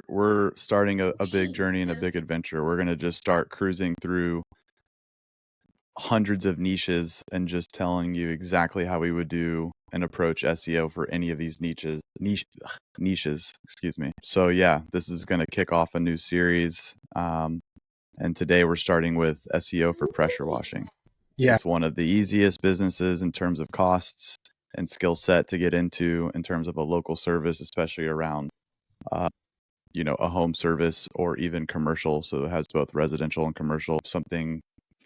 we're starting a big journey and a big adventure. We're going to just start cruising through hundreds of niches and just telling you exactly how we would do and approach SEO for any of these niches, excuse me. So yeah, this is going to kick off a new series. And today we're starting with SEO for pressure washing. Yeah. It's one of the easiest businesses in terms of costs and skill set to get into in terms of a local service, especially around, a home service or even commercial. So it has both residential and commercial, something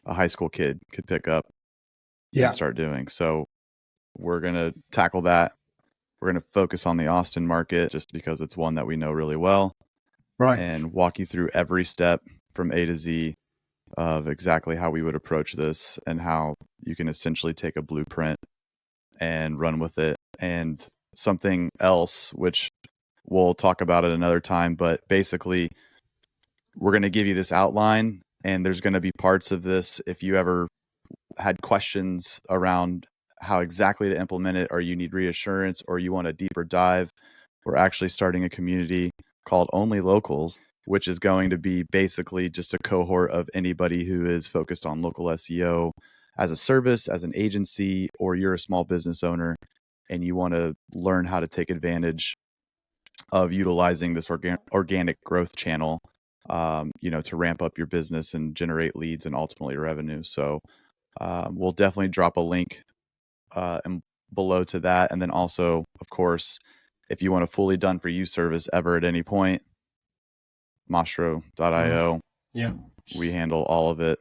a high school kid could pick up and start doing. So we're going to tackle that. We're going to focus on the Austin market just because it's one that we know really well. Right. And walk you through every step from A to Z of exactly how we would approach this and how you can essentially take a blueprint and run with it. And something else, which we'll talk about at another time, but basically we're going to give you this outline, and there's going to be parts of this. If you ever had questions around how exactly to implement it, or you need reassurance, or you want a deeper dive, we're actually starting a community called Only Locals, which is going to be basically just a cohort of anybody who is focused on local SEO as a service, as an agency, or you're a small business owner and you want to learn how to take advantage of utilizing this organic growth channel, to ramp up your business and generate leads and ultimately revenue. So we'll definitely drop a link below to that. And then also, of course, if you want a fully done for you service ever at any point, Mastro.io. Yeah. We handle all of it.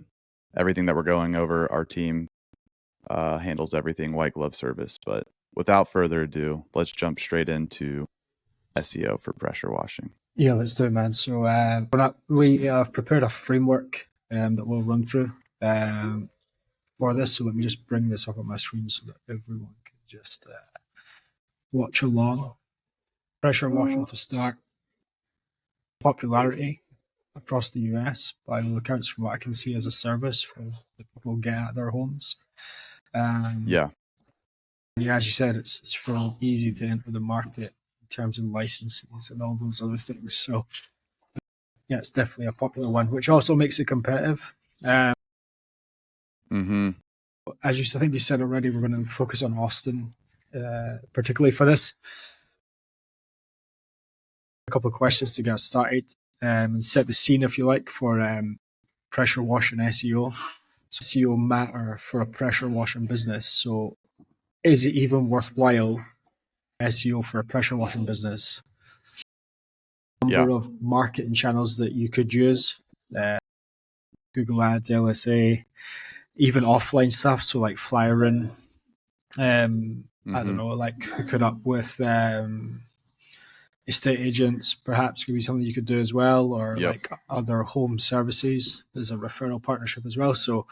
Everything that we're going over, our team handles everything, white glove service. But without further ado, let's jump straight into SEO for pressure washing. Yeah, let's do it, man. So we have prepared a framework that we'll run through for this. So let me just bring this up on my screen so that everyone can just watch along. Pressure washing to start. Popularity across the US by all accounts, from what I can see, as a service for the people get at their homes. Yeah, as you said, it's for easy to enter the market in terms of licenses and all those other things. So yeah, it's definitely a popular one, which also makes it competitive. As I think you said already, we're going to focus on Austin, particularly for this. A couple of questions to get started and set the scene, if you like, for pressure washing SEO. So SEO matter for a pressure washing business. So is it even worthwhile SEO for a pressure washing business? Number of marketing channels that you could use, Google Ads, LSA, even offline stuff. So like flyering, I don't know, like hook it up with estate agents, perhaps could be something you could do as well, or like other home services. There's a referral partnership as well. So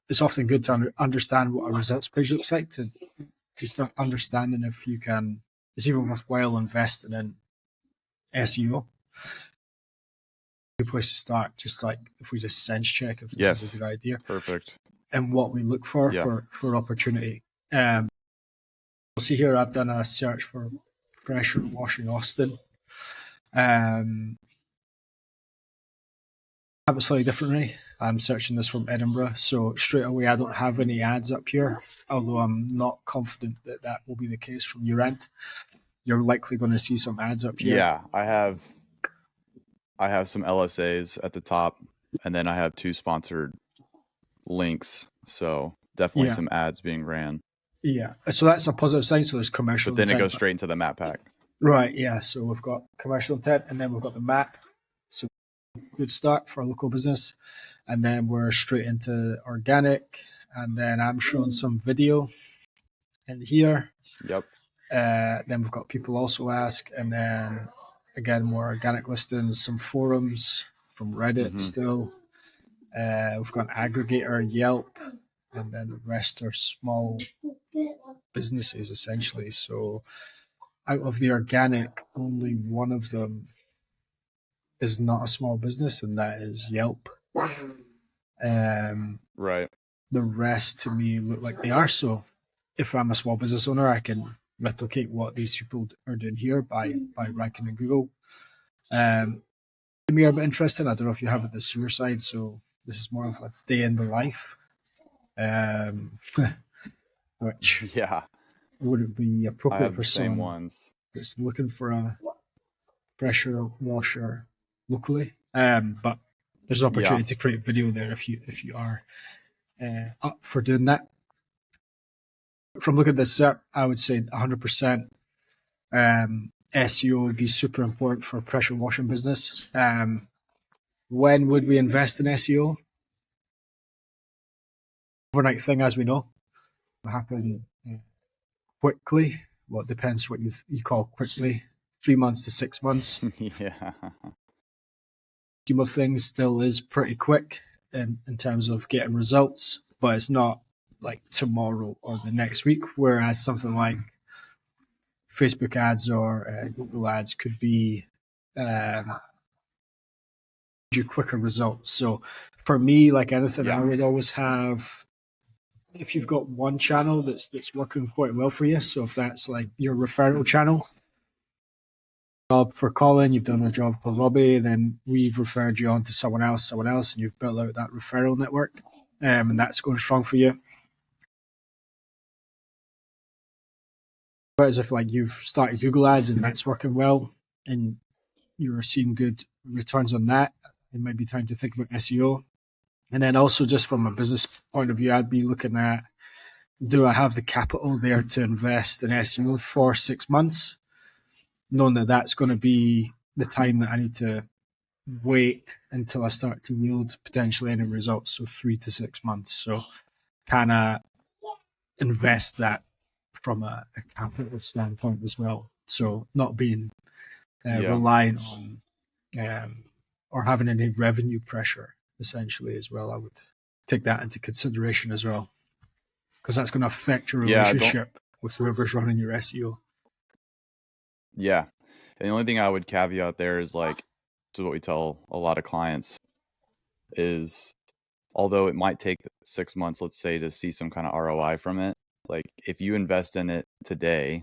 it's often good to understand what a results page looks like to start understanding if you can, it's even worthwhile investing in SEO. Good place to start, just like if we just sense check if this is a good idea. Perfect. And what we look for opportunity. We'll see here, I've done a search for pressure washing Austin. I have it slightly differently. I'm searching this from Edinburgh, so straight away I don't have any ads up here, although I'm not confident that that will be the case from your end. You're likely going to see some ads up here. Yeah, I have some LSAs at the top, and then I have 2 sponsored links. So definitely some ads being ran. Yeah, so that's a positive sign. So there's commercial intent. But then intent. It goes straight into the map pack. Right, yeah. So we've got commercial intent, and then we've got the map. So good start for a local business. And then we're straight into organic. And then I'm showing some video in here. Yep. Then we've got people also ask. And then again, more organic listings, some forums from Reddit still. We've got an aggregator, Yelp. And then the rest are small businesses, essentially. So out of the organic, only one of them is not a small business, and that is Yelp. Right. The rest to me look like they are. So if I'm a small business owner, I can replicate what these people are doing here by ranking in Google. To me, are a bit interesting. I don't know if you have it this your side, so this is more of a day in the life, which Yeah, wouldn't be I appropriate have for the same someone ones. that's looking for a pressure washer locally. But there's an Yeah, opportunity to create video there if you are up for doing that. From looking at this up, I would say 100% SEO would be super important for a pressure washing business. When would we invest in SEO? Overnight thing, as we know, will happen quickly. Well, it depends what you call quickly. 3 months to 6 months. yeah, Scheme of things still is pretty quick in terms of getting results, but it's not like tomorrow or the next week. Whereas something like Facebook ads or Google ads could be you quicker results. So for me, like anything, I yeah, would always have, if you've got one channel that's working quite well for you. So if that's like your referral channel, job for Colin, you've done a job for Robbie, then we've referred you on to someone else, and you've built out that referral network, and that's going strong for you. Whereas if like you've started Google ads and that's working well, and you're seeing good returns on that, it might be time to think about SEO. And then also just from a business point of view, I'd be looking at, do I have the capital there to invest in SEO for 6 months, knowing that that's going to be the time that I need to wait until I start to yield potentially any results, so 3 to 6 months. So kind of invest that from a capital standpoint as well. So not being yeah, reliant on or having any revenue pressure essentially as well. I would take that into consideration as well, because that's going to affect your yeah. Don't. relationship with whoever's running your SEO. Yeah, and the only thing I would caveat there is like, this is what we tell a lot of clients is, although it might take 6 months, let's say, to see some kind of ROI from it, like if you invest in it today,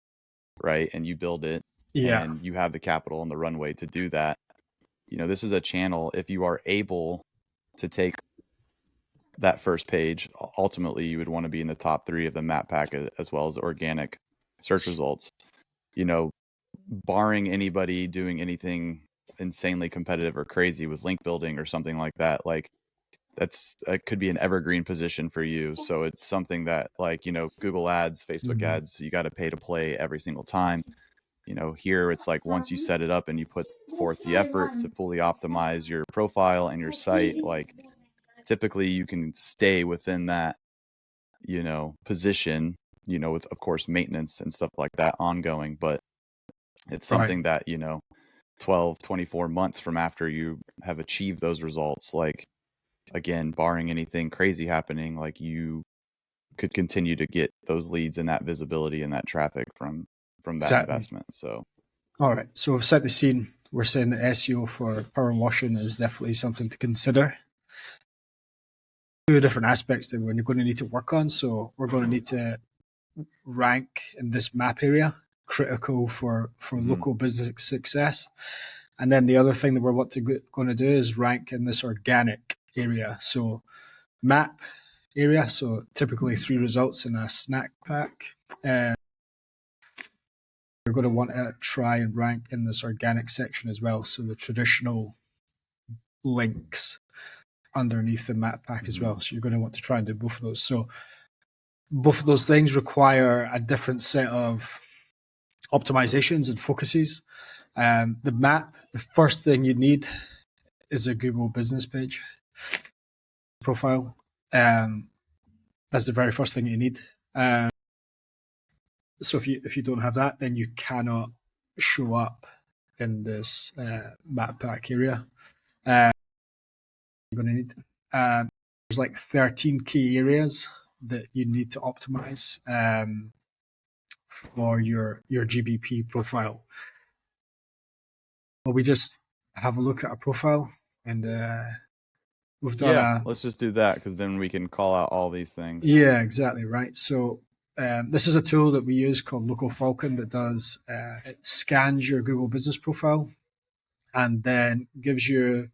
right, and you build it Yeah, and you have the capital and the runway to do that, this is a channel. If you are able to take that first page, ultimately you would want to be in the top 3 of the map pack as well as organic search results. You know, barring anybody doing anything insanely competitive or crazy with link building or something like that, like that could be an evergreen position for you. So it's something that, like, Google ads, Facebook ads, you got to pay to play every single time. Here it's like, once you set it up and you put forth the effort to fully optimize your profile and your site, like typically you can stay within that, position, with of course maintenance and stuff like that ongoing, but it's right. something that, 12, 24 months from after you have achieved those results, like, again, barring anything crazy happening, like you could continue to get those leads and that visibility and that traffic from that Exactly. investment. So All right. So we've set the scene. We're saying that SEO for power washing is definitely something to consider. Two different aspects that we're going to need to work on. So we're going to need to rank in this map area, critical for mhm. local business success. And then the other thing that we're going to do is rank in this organic area. So map area. So typically 3 results in a snack pack. You're going to want to try and rank in this organic section as well. So the traditional links underneath the map pack as Mhm. well. So you're going to want to try and do both of those. So both of those things require a different set of optimizations and focuses. The map, the first thing you need is a Google business page profile. That's the very first thing you need. So if you don't have that, then you cannot show up in this map pack area. You're going to need. There's like 13 key areas that you need to optimize for your GBP profile. But we just have a look at a profile, and we've done Yeah, a. let's just do that, because then we can call out all these things. Yeah, exactly right. So this is a tool that we use called Local Falcon that does it scans your Google Business profile and then gives you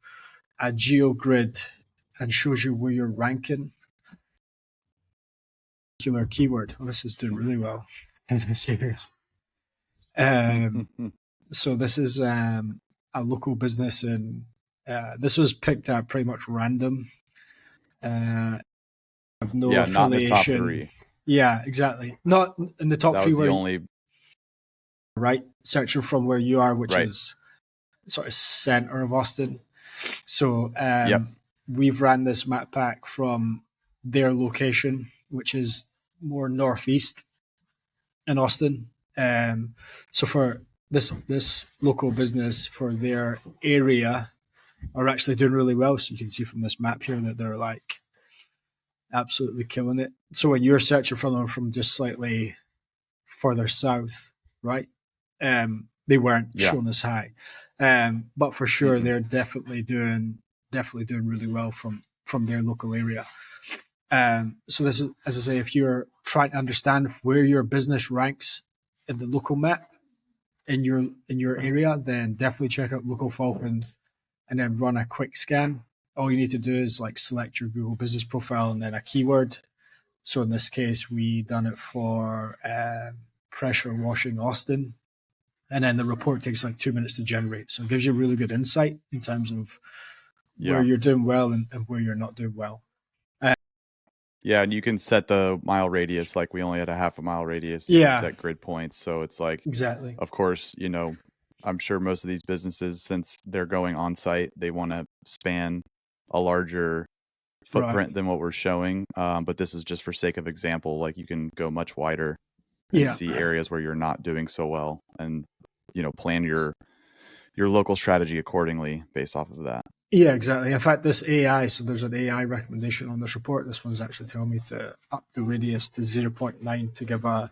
a geo grid and shows you where you're ranking particular keyword. Well, this is doing really well in this area. So this is a local business, and this was picked at pretty much random. Have no Yeah, affiliation. not in the top 3. Yeah, exactly. Not in the top That 3 was the where only right searching from where you are, which right. is sort of center of Austin. So Yep. we've ran this map pack from their location, which is more northeast in Austin. So for this local business, for their area, are actually doing really well. So you can see from this map here that they're like absolutely killing it. So when you're searching for them from just slightly further south, right? They weren't Yeah. shown as high, but for sure they're definitely doing really well from their local area. So this is, as I say, if you're trying to understand where your business ranks in the local map in your area, then definitely check out Local Falcons and then run a quick scan. All you need to do is like select your Google business profile and then a keyword. So in this case, we done it for pressure washing Austin, and then the report takes like 2 minutes to generate. So it gives you really good insight in terms of where you're doing well and where you're not doing well. Yeah, and you can set the mile radius. Like we only had a half a mile radius. You can set grid points. So it's like, exactly. Of course, I'm sure most of these businesses, since they're going on site, they want to span a larger footprint than what we're showing. But this is just for sake of example. Like you can go much wider and see areas where you're not doing so well, and plan your local strategy accordingly based off of that. Yeah, exactly. In fact, this AI, so there's an AI recommendation on this report. This one's actually telling me to up the radius to 0.9 to give a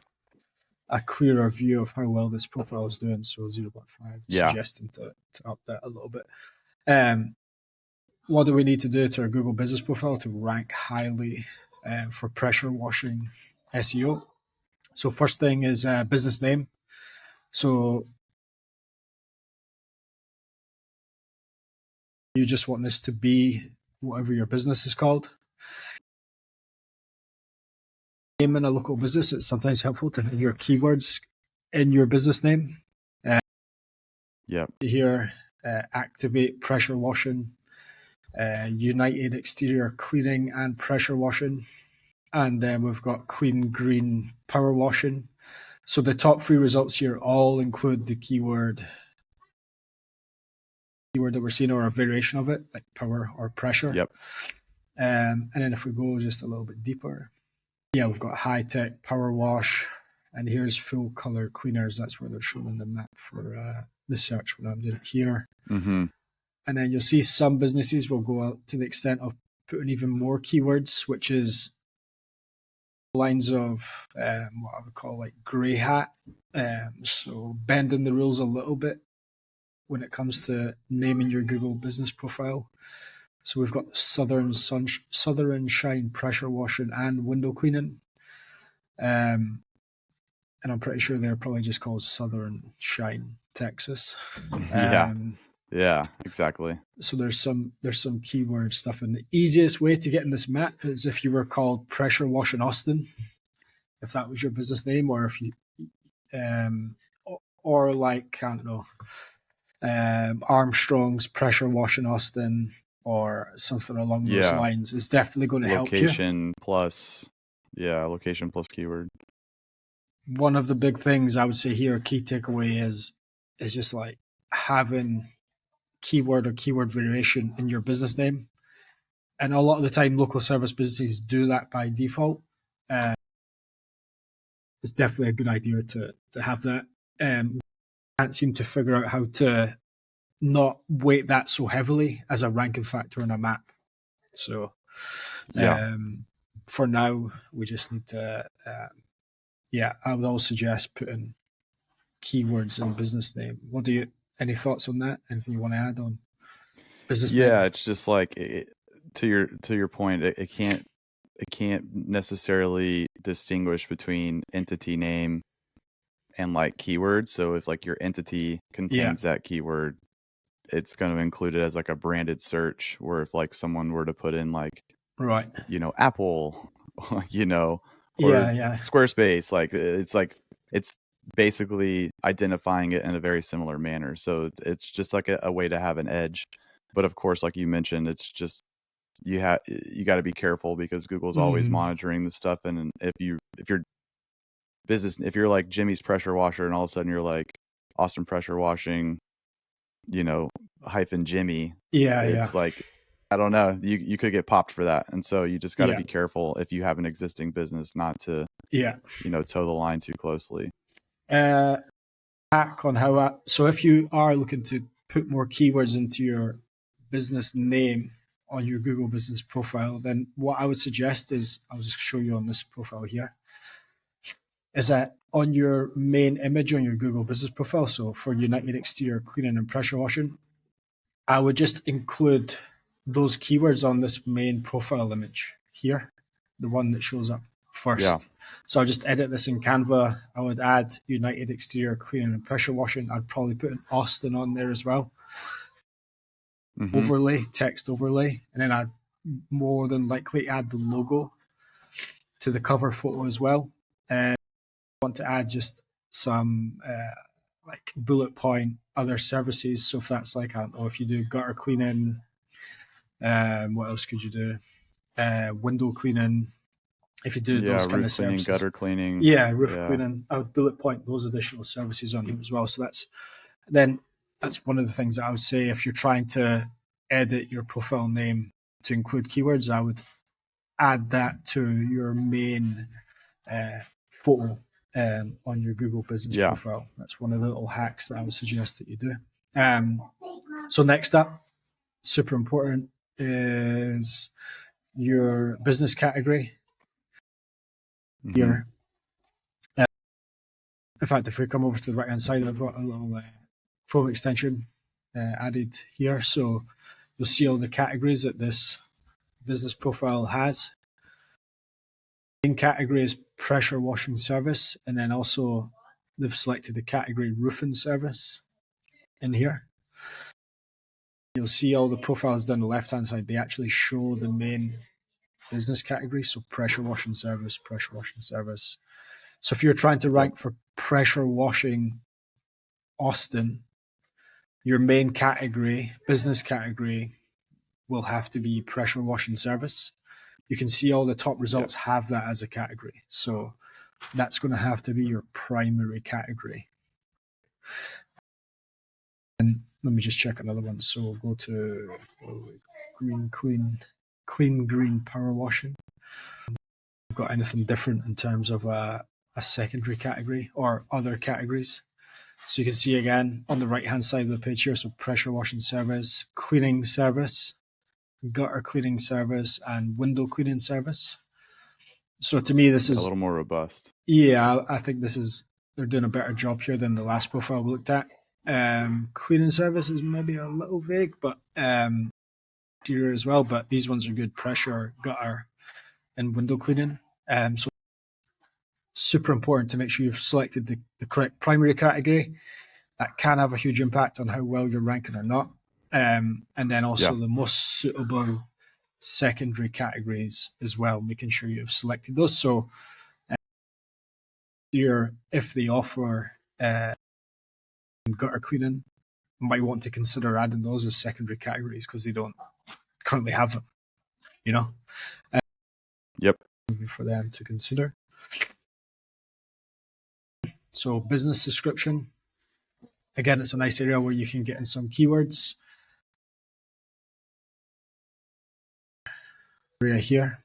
clearer view of how well this profile is doing. So 0.5, suggesting to up that a little bit. What do we need to do to our Google business profile to rank highly for pressure washing SEO? So first thing is business name. So you just want this to be whatever your business is called. Name in a local business, it's sometimes helpful to have your keywords in your business name. Here, activate pressure washing, United Exterior Cleaning and Pressure Washing, and then we've got Clean Green Power Washing. So the top 3 results here all include the keyword that we're seeing or a variation of it, like power or pressure. Yep. And then if we go just a little bit deeper, we've got high tech power wash, and here's full color cleaners. That's where they're showing the map for the search when I'm doing it here. Mm-hmm. And then you'll see some businesses will go out to the extent of putting even more keywords, which is lines of what I would call like grey hat. So bending the rules a little bit when it comes to naming your Google business profile. So we've got Southern Shine pressure washing and window cleaning. And I'm pretty sure they're probably just called Southern Shine Texas. Yeah, exactly. So there's some keyword stuff, and the easiest way to get in this map is if you were called Pressure Washing Austin, if that was your business name, or if you or like, I don't know, Armstrong's Pressure Washing Austin or something along those lines is definitely going to help you. Location plus keyword. One of the big things I would say here, a key takeaway is just like having keyword or keyword variation in your business name. And a lot of the time, local service businesses do that by default. It's definitely a good idea to have that. Can't seem to figure out how to not weight that so heavily as a ranking factor on a map. So for now, we just need to, I would always suggest putting keywords in business name. Any thoughts on that? Anything you want to add on business name? Yeah, it's just like to your point, it can't necessarily distinguish between entity name and like keywords. So if like your entity contains that keyword it's going to include it as like a branded search, where if like someone were to put in like, Right. Apple, or Yeah. Squarespace, it's basically identifying it in a very similar manner. So it's just like a way to have an edge. But of course, like you mentioned, it's just you got to be careful because Google's always Mhm. monitoring this stuff. And if you're like Jimmy's Pressure Washer, and all of a sudden you're like Austin Pressure Washing, you know, hyphen Jimmy, Yeah. it's like, I don't know, you could get popped for that. And so you just got to Yeah. be careful if you have an existing business not to, Yeah. toe the line too closely. Hack on so if you are looking to put more keywords into your business name on your Google business profile, then what I would suggest is, I'll just show you on this profile here, is that on your main image on your Google business profile, so for United Exterior Cleaning and Pressure Washing, I would just include those keywords on this main profile image here, the one that shows up Yeah. first. So I'll just edit this in Canva. I would add United Exterior Cleaning and Pressure Washing. I'd probably put an Austin on there as well. Mm-hmm. Overlay, text overlay. And then I'd more than likely add the logo to the cover photo as well. And I want to add just some like bullet point other services. So if that's like, I don't know, if you do gutter cleaning, what else could you do? Window cleaning. If you do Yeah, those kind roof of cleaning, services, gutter cleaning. yeah, roof Yeah. cleaning, I would bullet point those additional services on here as well. So that's one of the things that I would say, if you're trying to edit your profile name to include keywords, I would add that to your main photo on your Google business Yeah. profile. That's one of the little hacks that I would suggest that you do. So next up, super important, is your business category Mm-hmm. here. In fact, if we come over to the right hand side, I've got a little Chrome extension added here. So you'll see all the categories that this business profile has. The main category is pressure washing service, and then also they've selected the category roofing service in here. You'll see all the profiles down the left hand side, they actually show the main business category. So pressure washing service, pressure washing service. So if you're trying to rank for pressure washing Austin, your main category, business category, will have to be pressure washing service. You can see all the top results have that as a category. So that's going to have to be your primary category. And let me just check another one. So we'll go to clean green power washing. We've got anything different in terms of a secondary category or other categories. So you can see again on the right hand side of the page here, so pressure washing service, cleaning service, gutter cleaning service, and window cleaning service. So to me, this A is, little more robust. yeah, I think they're doing a better job here than the last profile we looked at. Cleaning service is maybe a little vague, but here as well. But these ones are good: pressure, gutter, and window cleaning. So super important to make sure you've selected the correct primary category. That can have a huge impact on how well you're ranking or not. And then also the most suitable secondary categories as well, making sure you've selected those. So if they offer gutter cleaning, you might want to consider adding those as secondary categories because they don't currently have them, you know? Yep. For them to consider. So business description. Again, it's a nice area where you can get in some keywords. Area here.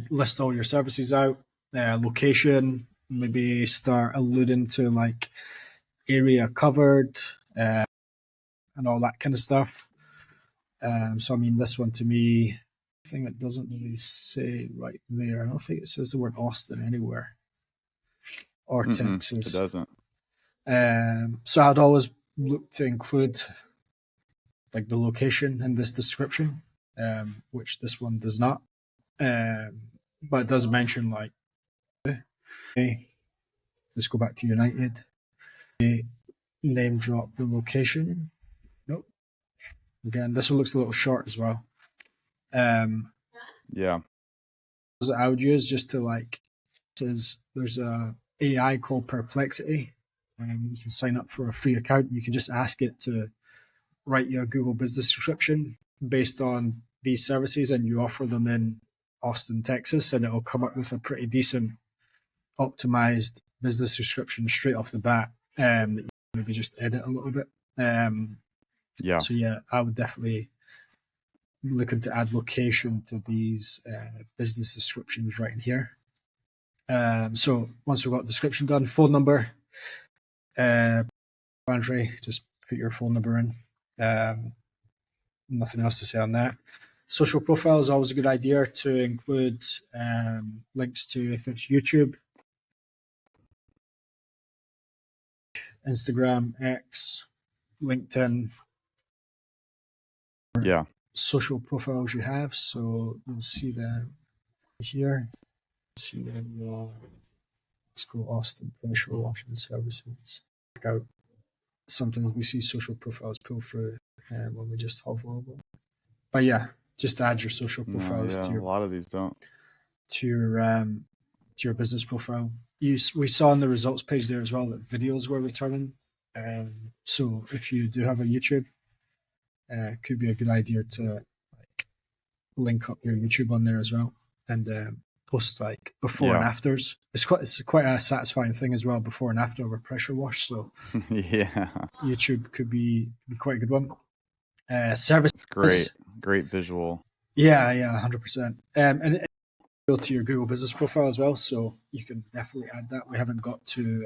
List all your services out. Location, maybe start alluding to like area covered and all that kind of stuff. So I mean, this one to me, I think it doesn't really say right there. I don't think it says the word Austin anywhere or Texas. It doesn't. So I'd always look to include like the location in this description, which this one does not. But it does mention like, okay, let's go back to United. Name drop the location. Nope. Again, this one looks a little short as well. Yeah. I would use just to like, there's a AI called Perplexity, and you can sign up for a free account. You can just ask it to write you a Google business description based on these services, and you offer them in Austin, Texas, and it'll come up with a pretty decent optimized business description straight off the bat. That you maybe just edit a little bit. Yeah. So yeah, I would definitely looking to add location to these business descriptions right in here. So once we've got the description done, phone number, boundary, just put your phone number in. Nothing else to say on that. Social profile is always a good idea to include links to, if it's YouTube, Instagram, X, LinkedIn, Yeah. social profiles you have. So you'll see them here. See them. Let's go Austin Pressure Washing Services. Check out. Sometimes we see social profiles pull through when we just hover over. But yeah, just add your social profiles a lot of these don't. To your business profile. We saw on the results page there as well that videos were returning. So if you do have a YouTube, it could be a good idea to like link up your YouTube on there as well, and post like before and afters. It's quite a satisfying thing as well, before and after of a pressure wash. So yeah, YouTube could be quite a good one. Service. It's great visual. Yeah, 100%. And go to your Google business profile as well, so you can definitely add that. We haven't got to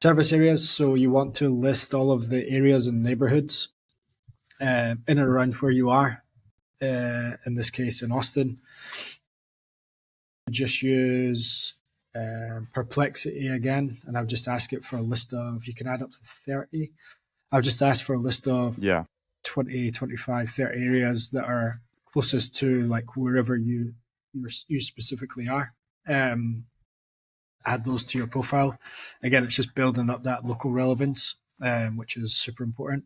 service areas, so you want to list all of the areas and neighborhoods in and around where you are. In this case, in Austin, just use Perplexity again, and I'll just ask it for a list of. You can add up to 30. I'll just ask for a list of 20, 25, 30 areas that are closest to like wherever you specifically are. Add those to your profile. Again, it's just building up that local relevance, which is super important.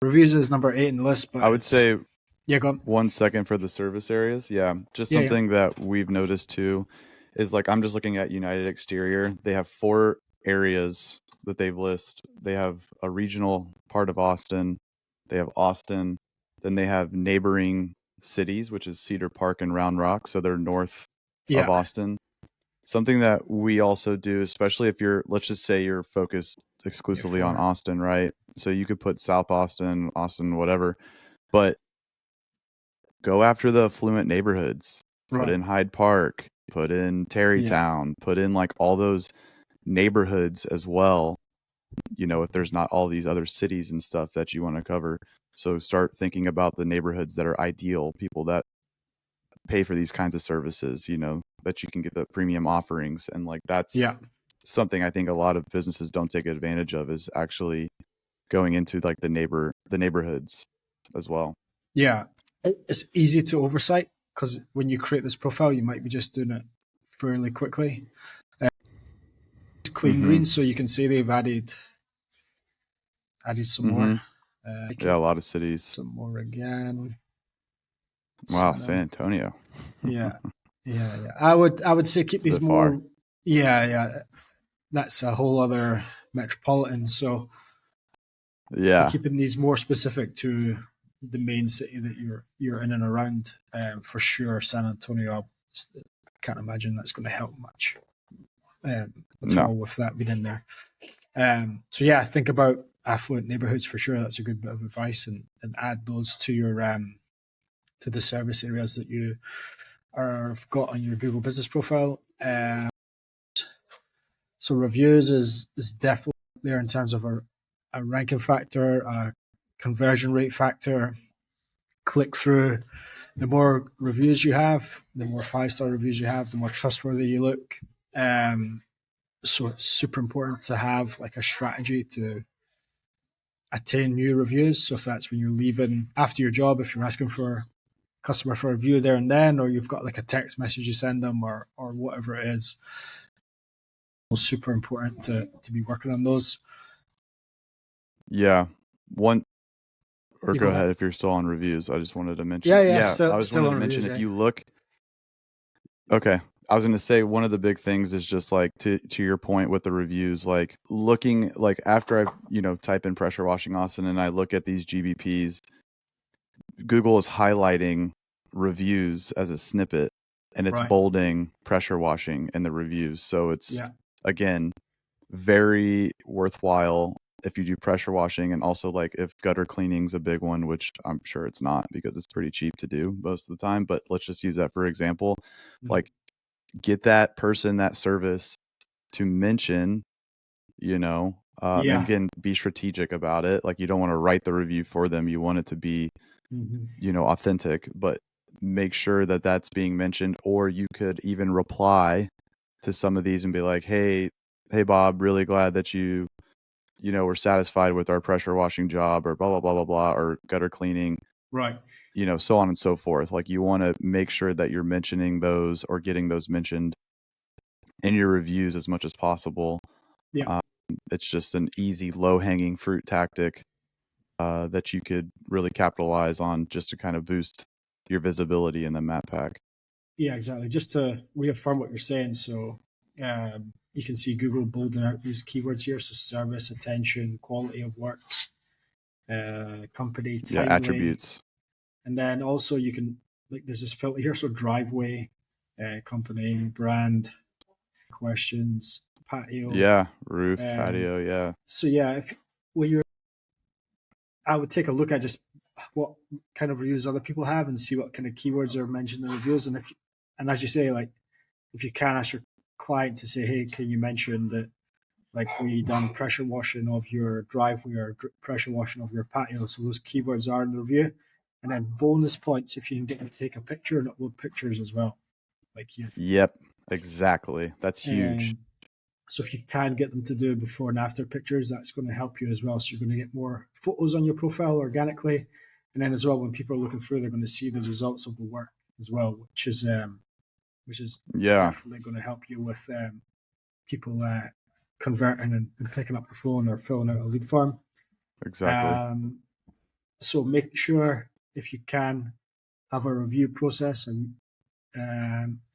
Reviews is number 8 in the list, but I would say go on. 1 second for the service areas. Yeah, just something that we've noticed too is like, I'm just looking at United Exterior. They have 4 areas that they've listed. They have a regional part of Austin. They have Austin. Then they have neighboring cities, which is Cedar Park and Round Rock. So they're north of Austin. Something that we also do, especially if let's just say you're focused exclusively on Austin, right? So you could put South Austin, whatever, but go after the affluent neighborhoods. Put in Hyde Park, put in Tarrytown, put in like all those neighborhoods as well. You know, if there's not all these other cities and stuff that you want to cover. So start thinking about the neighborhoods that are ideal, people that pay for these kinds of services, you know, that you can get the premium offerings. And like, that's something I think a lot of businesses don't take advantage of, is actually going into like the neighborhoods as well. Yeah. It's easy to oversight, because when you create this profile, you might be just doing it fairly quickly. It's clean green, so you can see they've added some more. A lot of cities. Some more again. Wow, San Antonio. Yeah. I would say keep these more. Far. Yeah. That's a whole other metropolitan. So keeping these more specific to the main city that you're in and around. For sure, San Antonio. I can't imagine that's going to help much at all with that being in there. So yeah, think about affluent neighborhoods for sure. That's a good bit of advice, and add those to your to the service areas that you have got on your Google business profile. So reviews is definitely there in terms of a ranking factor, a conversion rate factor, click through. The more reviews you have, the more 5-star reviews you have, the more trustworthy you look. So it's super important to have like a strategy to attain new reviews. So if that's when you're leaving after your job, if you're asking for customer for a review there and then, or you've got like a text message you send them, or whatever it is, it's super important to be working on those. Yeah. or You go got that? ahead if you're still on reviews. I just wanted to mention. Yeah, Yeah, I was still wanted on to mention reviews, if yeah. you look. Okay, I was going to say one of the big things is just like to your point with the reviews, like looking like after I type in pressure washing Austin and I look at these GBPs, Google is highlighting reviews as a snippet and it's Right. bolding pressure washing in the reviews. So it's Yeah. again very worthwhile if you do pressure washing, and also like if gutter cleaning's a big one, which I'm sure it's not because it's pretty cheap to do most of the time, but let's just use that for example. Like get that person, that service to mention, and Yeah. again, be strategic about it. Like you don't want to write the review for them. You want it to be, authentic, but make sure that that's being mentioned. Or you could even reply to some of these and be like, hey Bob, really glad that you were satisfied with our pressure washing job, or blah, blah, blah, blah, blah, or gutter cleaning, Right. so on and so forth. Like you want to make sure that you're mentioning those or getting those mentioned in your reviews as much as possible. Yeah. It's just an easy, low-hanging fruit tactic that you could really capitalize on just to kind of boost your visibility in the map pack. Yeah, exactly. Just to reaffirm what you're saying, so you can see Google bolding out these keywords here. So service, attention, quality of work, company, Yeah, timely, attributes. and then also you can like there's this filter here. So driveway, company, brand, questions, patio. Yeah, roof, Um, patio. Yeah, so yeah, if when you're, I would take a look at just what kind of reviews other people have and see what kind of keywords are mentioned in reviews. And as you say, like if you can ask your client to say, hey, can you mention that like we done pressure washing of your driveway or pressure washing of your patio? So those keywords are in the review. And then bonus points if you can get them to take a picture and upload pictures as well. Like you. yep, exactly. That's huge. Um, so if you can get them to do before and after pictures, that's going to help you as well. So you're going to get more photos on your profile organically. And then as well, when people are looking through, they're going to see the results of the work as well, which is Yeah, definitely going to help you with people converting and picking up the phone or filling out a lead form. exactly. So make sure if you can have a review process, and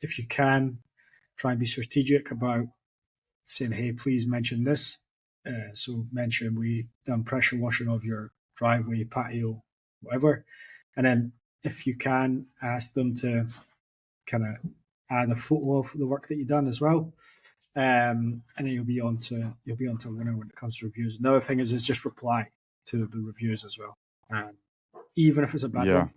if you can try and be strategic about saying, hey, please mention this. So mention we done pressure washing of your driveway, patio, whatever. And then if you can ask them to kind of add a photo of the work that you've done as well. And then you'll be on to a winner when it comes to reviews. Another thing is just reply to the reviews as well. Even if it's a bad Yeah, one. So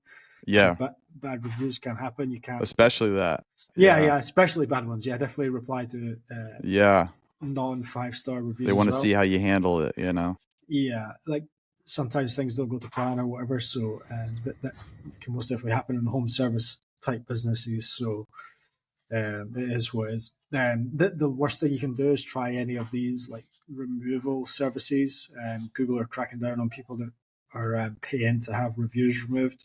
yeah, bad reviews can happen. You can't. especially that. Yeah, Yeah, yeah, especially bad ones. Yeah, definitely reply to yeah. non 5-star They reviews as want to well. see how you handle it. Yeah, like sometimes things don't go to plan or whatever. So that can most definitely happen in home service type businesses. So it is what it is. The worst thing you can do is try any of these like removal services. Google are cracking down on people that are paying to have reviews removed.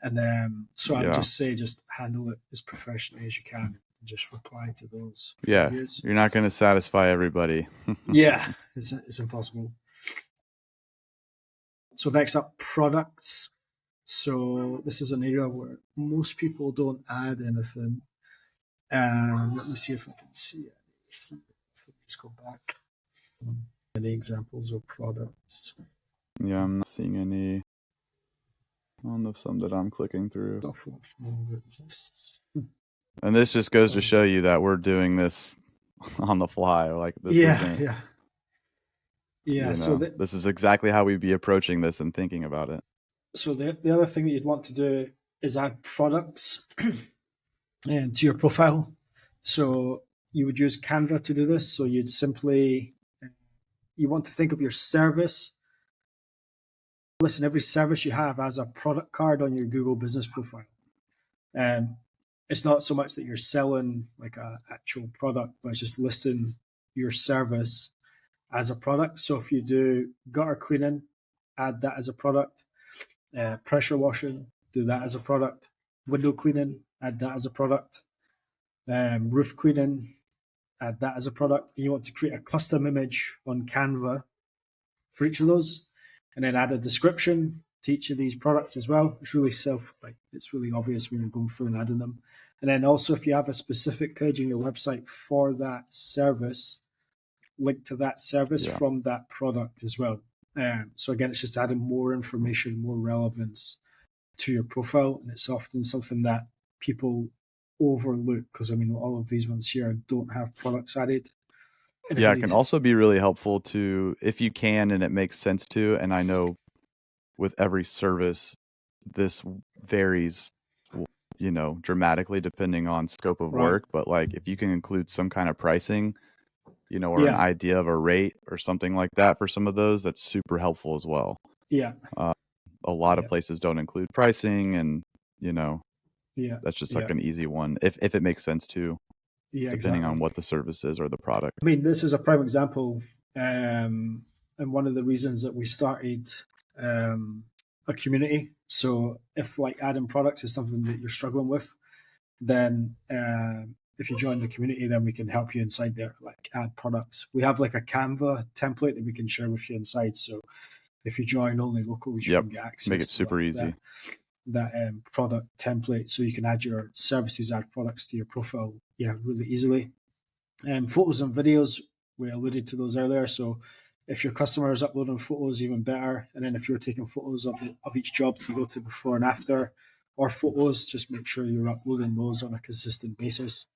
And so I would Yeah, just say just handle it as professionally as you can and just reply to those yeah. reviews. You're not going to satisfy everybody. Yeah, it's impossible. So next up, products. So this is an area where most people don't add anything. Let me see if I can see it. Let's go back. Any examples of products? Yeah, I'm not seeing any on the some that I'm clicking through. And this just goes to show you that we're doing this on the fly. Like this Yeah, isn't, yeah, yeah. this is exactly how we'd be approaching this and thinking about it. So the other thing that you'd want to do is add products to your profile. So you would use Canva to do this. So you'd simply you want to think of your service. Listen, every service you have has a product card on your Google business profile. And it's not so much that you're selling like a actual product, but it's just listing your service as a product. So if you do gutter cleaning, add that as a product. Pressure washing, do that as a product. Window cleaning, add that as a product. Roof cleaning, add that as a product. And you want to create a custom image on Canva for each of those, and then add a description, to each of these products as well. It's really it's really obvious when you're going through and adding them. And then also, if you have a specific page in your website for that service, link to that service from that product as well. So again, it's just adding more information, more relevance to your profile, and it's often something that people overlook because I mean, all of these ones here don't have products added. Yeah, it can also be really helpful to, if you can and it makes sense to, and I know with every service, this varies, you know, dramatically depending on scope of work. But like if you can include some kind of pricing, you know, or an idea of a rate or something like that for some of those, that's super helpful as well. Yeah. A lot of places don't include pricing, and you know, that's just like an easy one if it makes sense to, depending on what the service is or the product. I mean, this is a prime example, and one of the reasons that we started a community. So if like adding products is something that you're struggling with, then if you join the community, then we can help you inside there, like add products. We have like a Canva template that we can share with you inside. So if you join only locals, you can get access. Make it super easy. That product template, so you can add your services, add products to your profile, really easily. Photos and videos, we alluded to those earlier. So if your customer is uploading photos, even better. And then if you're taking photos of each job that you go to before and after, or photos, just make sure you're uploading those on a consistent basis.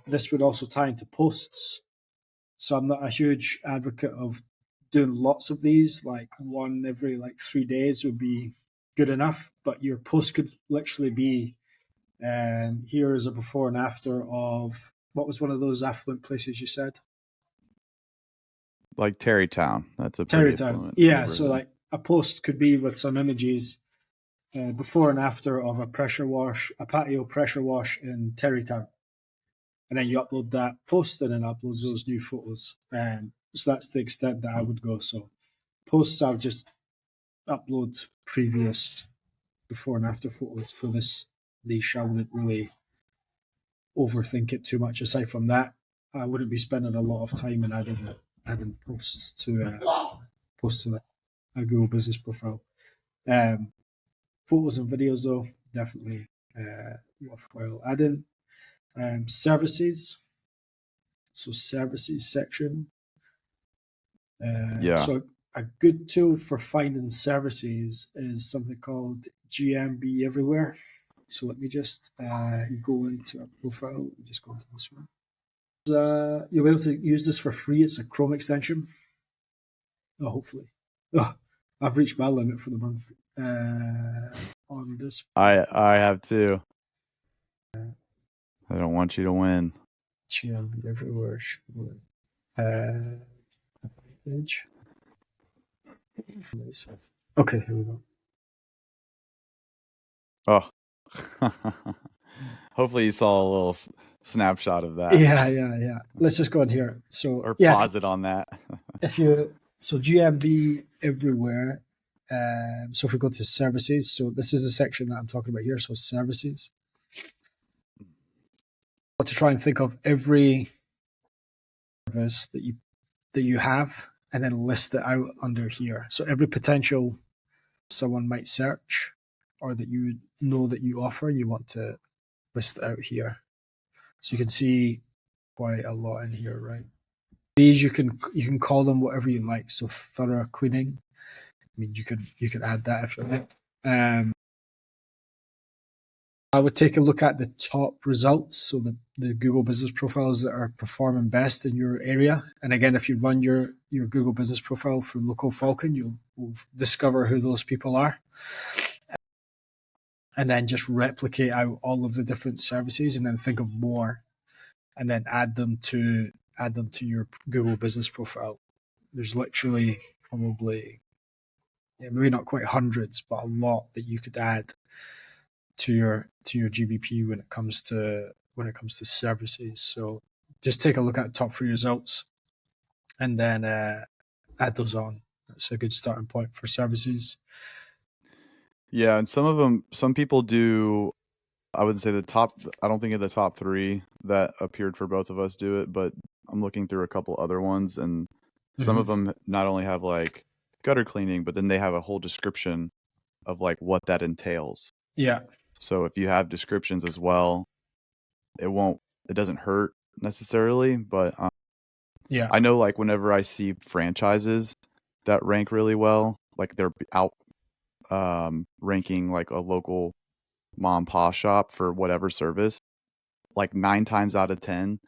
This would also tie into posts. So I'm not a huge advocate of doing lots of these, like one every like 3 days would be good enough, but your post could literally be here is a before and after of, what was one of those affluent places you said? Like Terrytown. That's a Terrytown. Yeah, so like a post could be with some images before and after of a patio pressure wash in Terrytown. And then you upload that post and then uploads those new photos. So that's the extent that I would go. So posts, I would just upload previous before and after photos for this niche. I wouldn't really overthink it too much. Aside from that, I wouldn't be spending a lot of time in adding posts to a Google Business profile. Photos and videos, though, definitely worthwhile adding. Services. So services section. So a good tool for finding services is something called GMB Everywhere. So let me just go into our profile. Just go into this one. You'll be able to use this for free. It's a Chrome extension. Oh, hopefully. Oh, I've reached my limit for the month on this. I have too. I don't want you to win. GMB Everywhere. Page. Okay, here we go. Oh, hopefully you saw a little snapshot of that. Yeah. Let's just go in here. So or pause it on that. So GMB Everywhere. So if we go to services, so this is the section that I'm talking about here. So services. What to try and think of every service that you have, and then list it out under here. So every potential someone might search, or that you know that you offer, you want to list it out here. So you can see quite a lot in here, right? These you can call them whatever you like. So thorough cleaning. I mean, you could add that if you like. I would take a look at the top results, so the Google Business profiles that are performing best in your area. And again, if you run your Google Business profile through Local Falcon, you'll discover who those people are. And then just replicate out all of the different services, and then think of more, and then add them to your Google Business profile. There's literally probably, maybe not quite hundreds, but a lot that you could add to your GBP when it comes to services. So just take a look at the top 3 results, and then add those on. That's a good starting point for services. Yeah, and some people do. I would say I don't think of the top 3 that appeared for both of us do it, but I'm looking through a couple other ones, and some of them not only have like gutter cleaning, but then they have a whole description of like what that entails. Yeah. So if you have descriptions as well, it doesn't hurt necessarily, but Yeah. I know like whenever I see franchises that rank really well, like they're out ranking like a local mom and pop shop for whatever service, like 9 times out of 10,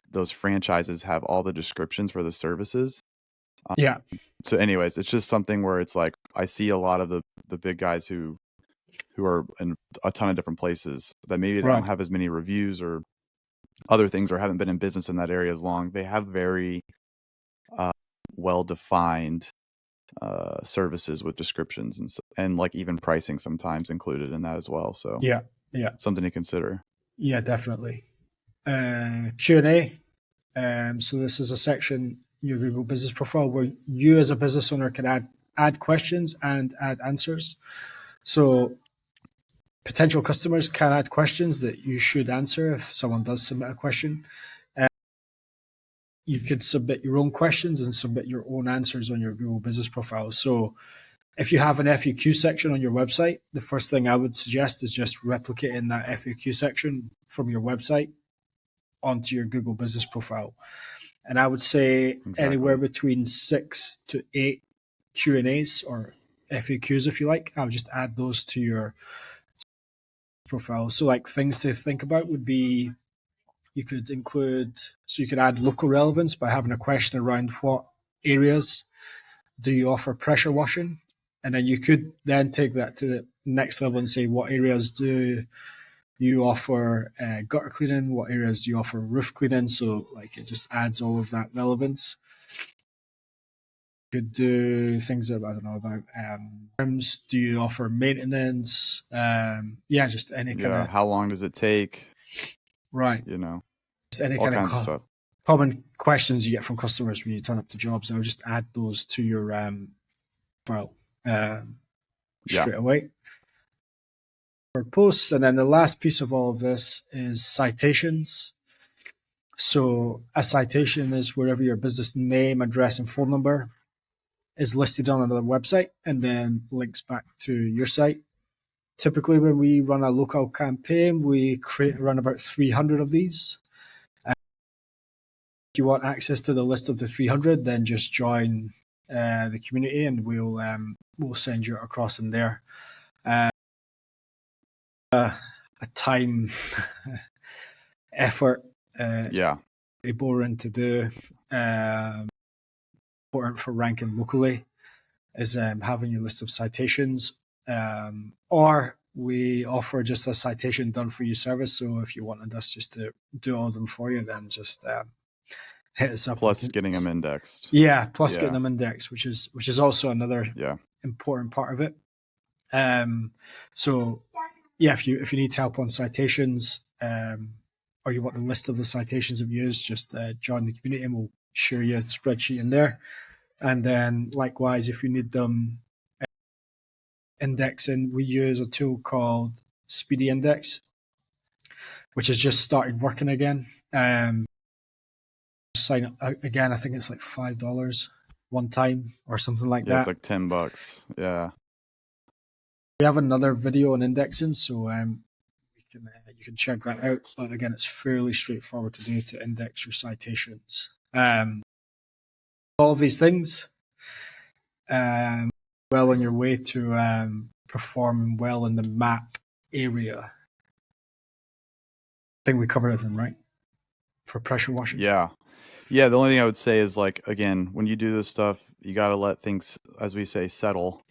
those franchises have all the descriptions for the services. Yeah. So anyways, it's just something where it's like I see a lot of the big guys who are in a ton of different places that maybe they don't Right. have as many reviews or other things or haven't been in business in that area as long. They have very well-defined services with descriptions and like even pricing sometimes included in that as well. So Yeah. Yeah. something to consider. Yeah, definitely. Q&A. So this is a section in your Google Business Profile where you as a business owner can add questions and add answers. So potential customers can add questions that you should answer if someone does submit a question. You could submit your own questions and submit your own answers on your Google Business Profile. So if you have an FAQ section on your website, the first thing I would suggest is just replicating that FAQ section from your website onto your Google Business Profile. And I would say anywhere between 6 to 8 Q&As or FAQs, if you like. I would just add those to your profile. So like things to think about would be you could add local relevance by having a question around what areas do you offer pressure washing? And then you could then take that to the next level and say what areas do you offer gutter cleaning? What areas do you offer roof cleaning? So like it just adds all of that relevance. Could do things that I don't know about. Do you offer maintenance? Just any kind of. How long does it take? Right. Just any all kind kinds of of stuff. Common questions you get from customers when you turn up to jobs. I would just add those to your file straight away. For posts, and then the last piece of all of this is citations. So a citation is wherever your business name, address, and phone number is listed on another website and then links back to your site. Typically, when we run a local campaign, we create around about 300 of these. If you want access to the list of the 300, then just join the community and we'll send you across in there. A time effort. It's pretty boring to do. Important for ranking locally is having your list of citations, or we offer just a citation done for you service. So if you wanted us just to do all of them for you, then just hit us up. Plus getting them indexed. Getting them indexed, which is also another important part of it. If you need help on citations, or you want a list of the citations we've used, just join the community and we'll share you a spreadsheet in there. And then likewise, if you need them indexing, we use a tool called Speedy Index, which has just started working again. Sign up again. I think it's like $5 one time or something like that. It's like $10. Yeah. We have another video on indexing, so you can check that out. But again, it's fairly straightforward to do to index your citations. All of these things, well on your way to performing well in the map area. I think we covered everything, right? For pressure washing. Yeah. The only thing I would say is like, again, when you do this stuff, you got to let things, as we say, settle.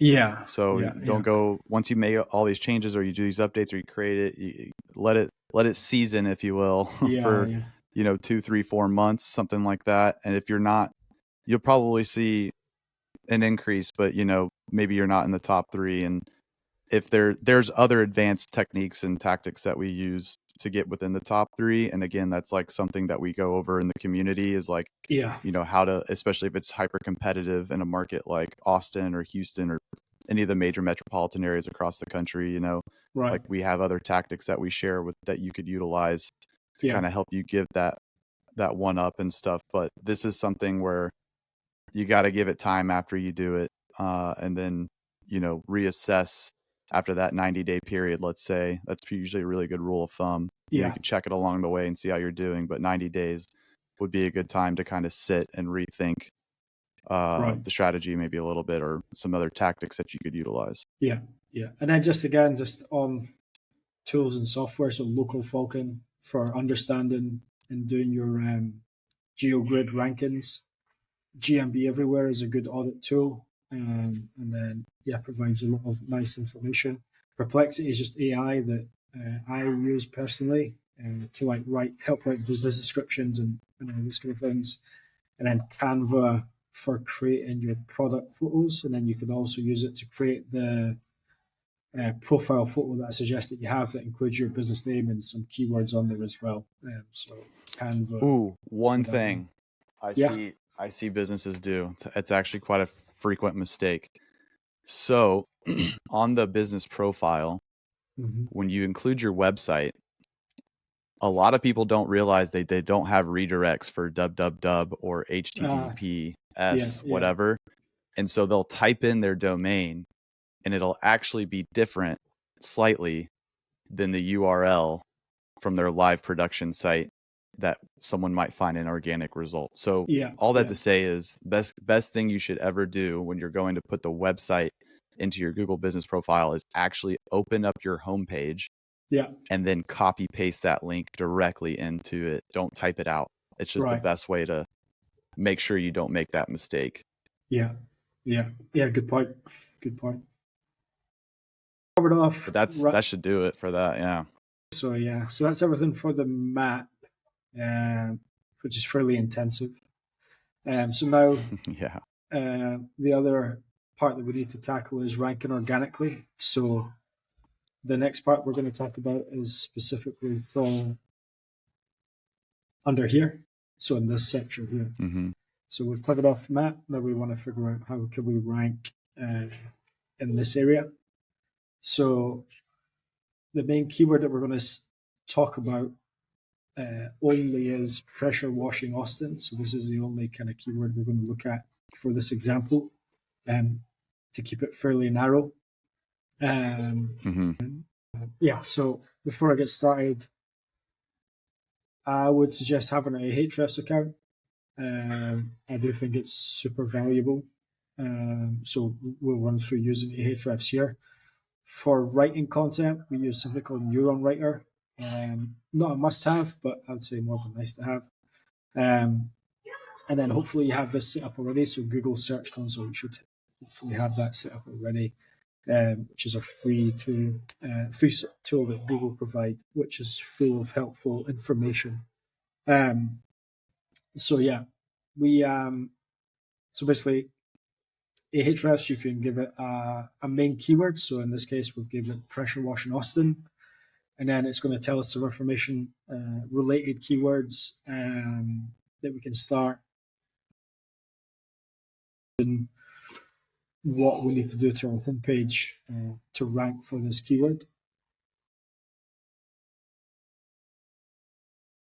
So don't go once you make all these changes or you do these updates or you create it, you let it season, if you will, for 2, 3, 4 months, something like that. And if you're not, you'll probably see an increase, but maybe you're not in the top 3. And if there's other advanced techniques and tactics that we use to get within the top 3. And again, that's like something that we go over in the community is like, how to, especially if it's hyper competitive in a market like Austin or Houston or any of the major metropolitan areas across the country, like we have other tactics that we share with that you could utilize to kind of help you give that one up and stuff. But this is something where you got to give it time after you do it. And then, reassess after that 90-day period, let's say, that's usually a really good rule of thumb. You know, you Yeah. can check it along the way and see how you're doing, but 90 days would be a good time to kind of sit and rethink Right. the strategy maybe a little bit, or some other tactics that you could utilize. Yeah. Yeah. And then just on tools and software, so local Falcon for understanding and doing your GeoGrid rankings. GMB Everywhere is a good audit tool, and then provides a lot of nice information. Perplexity is just AI that I use personally to help write business descriptions and all these kind of things. And then Canva for creating your product photos, and then you can also use it to create the profile photo that I suggest that you have that includes your business name and some keywords on there as well. So Canva Ooh, for one that one. thing I Yeah. see businesses do. It's actually quite a frequent mistake. So on the business profile, Mm-hmm. when you include your website, a lot of people don't realize they don't have redirects for www or Yeah. https Yeah. whatever, and so they'll type in their domain and it'll actually be different slightly than the URL from their live production site that someone might find an organic result. So Yeah. all that Yeah. to say is best thing you should ever do when you're going to put the website into your Google business profile is actually open up your homepage Yeah. and then copy paste that link directly into it. Don't type it out. It's just the Right. best way to make sure you don't make that mistake. Yeah. Yeah. Yeah. Good point. Good point. Covered off. But Right. that should do it for that. Yeah. So yeah. So that's everything for the map, which is fairly intensive. So now Yeah. the other part that we need to tackle is ranking organically. So the next part we're going to talk about is specifically for under here. So in this section here. Mm-hmm. So we've covered off map. Now we want to figure out how can we rank in this area. So the main keyword that we're going to talk about only is pressure washing Austin. So this is the only kind of keyword we're going to look at for this example, to keep it fairly narrow. Mm-hmm. Yeah. So before I get started, I would suggest having a Ahrefs account. I do think it's super valuable. So we'll run through using Ahrefs here. For writing content, we use something called Neuron Writer. Not a must-have, but I would say more of a nice-to-have. And then hopefully you have this set up already. So Google Search Console, you should hopefully have that set up already, which is a free tool that Google provide, which is full of helpful information. So yeah, we so basically Ahrefs, you can give it a main keyword. So in this case, we've given it pressure washing Austin, and then it's going to tell us some information, related keywords that we can start, and what we need to do to our homepage to rank for this keyword.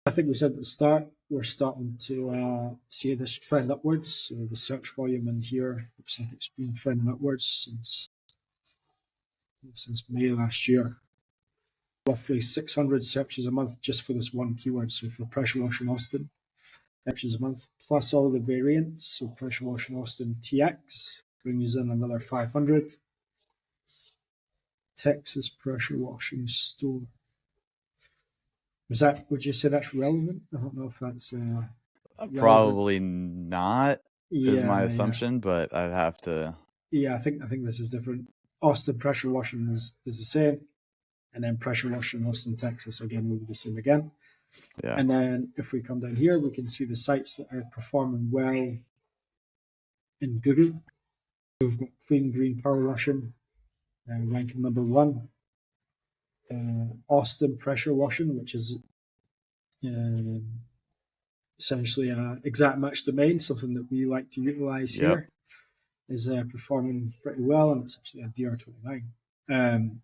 I think we said at the start, we're starting to see this trend upwards. So the search volume in here looks like it's been trending upwards since May last year. Roughly 600 searches a month just for this one keyword. So for pressure washing Austin, searches a month, plus all the variants. So pressure washing Austin TX brings in another 500. Texas pressure washing store. Would you say that's relevant? I don't know if that's relevant. Probably not is my Yeah, yeah. assumption, but I'd have to. Yeah, I think this is different. Austin pressure washing is the same, and then pressure washing Austin, Texas again will be the same again. Yeah. And then if we come down here, we can see the sites that are performing well in Google. We've got Clean Green Power Washing, ranking number 1. Austin pressure washing, which is essentially an exact match domain, something that we like to utilize Yep. here, is performing pretty well, and it's actually a DR29. And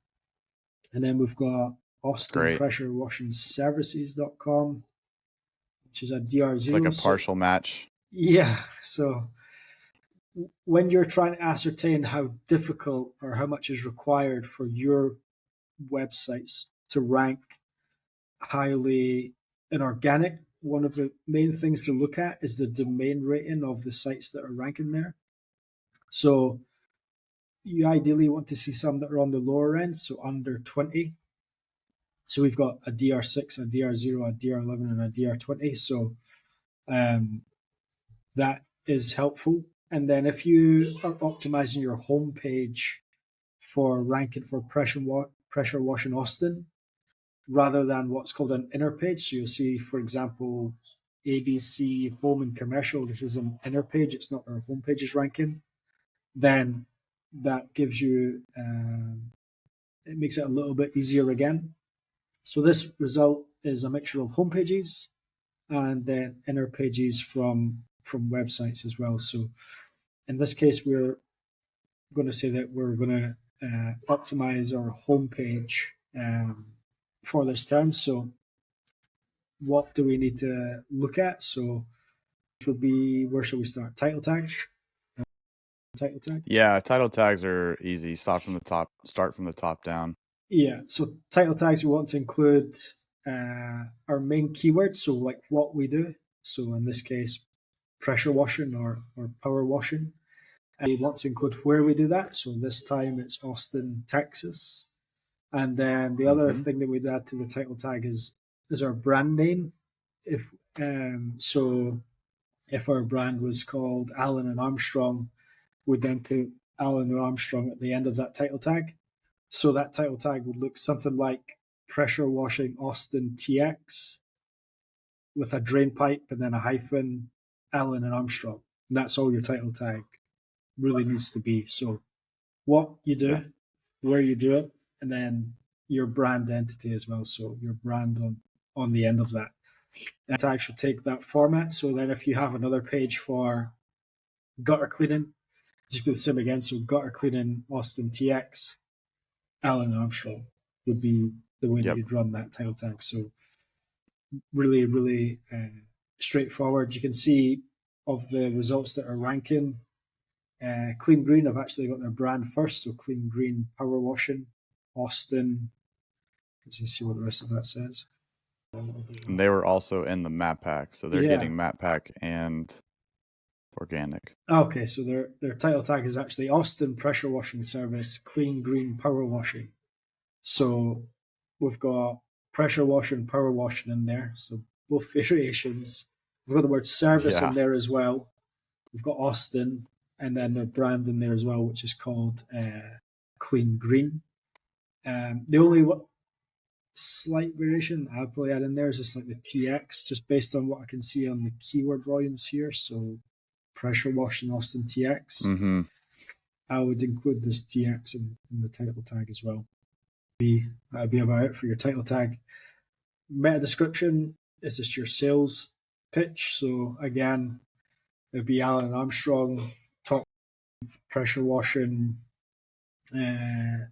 then we've got Austin Great. Pressure Washing Services.com, which is a DR0. It's like a partial match. Yeah, so when you're trying to ascertain how difficult or how much is required for your websites to rank highly in organic, one of the main things to look at is the domain rating of the sites that are ranking there. So you ideally want to see some that are on the lower end, so under 20. So we've got a DR6, a DR0, a DR11, and a DR20. So that is helpful. And then if you are optimizing your homepage for ranking for pressure washing Austin, rather than what's called an inner page. So you'll see, for example, ABC home and commercial. This is an inner page. It's not our home page's ranking. Then that gives you, it makes it a little bit easier again. So this result is a mixture of home pages and then inner pages from websites as well. So in this case, we're going to say that we're going to optimize our homepage for this term. So what do we need to look at? So it would be, where should we start? Title tags. Title tag. Yeah, title tags are easy. Start from the top down. Yeah. So title tags, we want to include our main keywords. So like what we do. So in this case, pressure washing or power washing. And we want to include where we do that. So this time it's Austin, Texas. And then the other thing that we'd add to the title tag is our brand name. If so, if our brand was called Allen and Armstrong, we'd then put Allen and Armstrong at the end of that title tag. So that title tag would look something like Pressure Washing Austin TX with a drain pipe and then a hyphen, Allen and Armstrong. And that's all your title tag really needs to be. So what you do, where you do it, and then your brand entity as well. So your brand on the end of that. That tag should take that format. So then if you have another page for gutter cleaning, just do the same again. So gutter cleaning Austin TX, Allen Armstrong would be the way that you'd run that title tag. So really, really straightforward. You can see of the results that are ranking, Clean Green have actually got their brand first. So Clean Green Power Washing, Austin. Let's see what the rest of that says. And they were also in the map pack. So they're getting map pack and organic. Okay, so their title tag is actually Austin Pressure Washing Service Clean Green Power Washing. So we've got pressure washing, power washing in there. So both variations. We've got the word service in there as well. We've got Austin and then their brand in there as well, which is called Clean Green. The only slight variation I'll probably add in there is just like the TX, just based on what I can see on the keyword volumes here. So pressure washing Austin TX. I would include this TX in the title tag as well. That'd be about it for your title tag. Meta description is just your sales pitch. So again, it'd be Allen and Armstrong, top pressure washing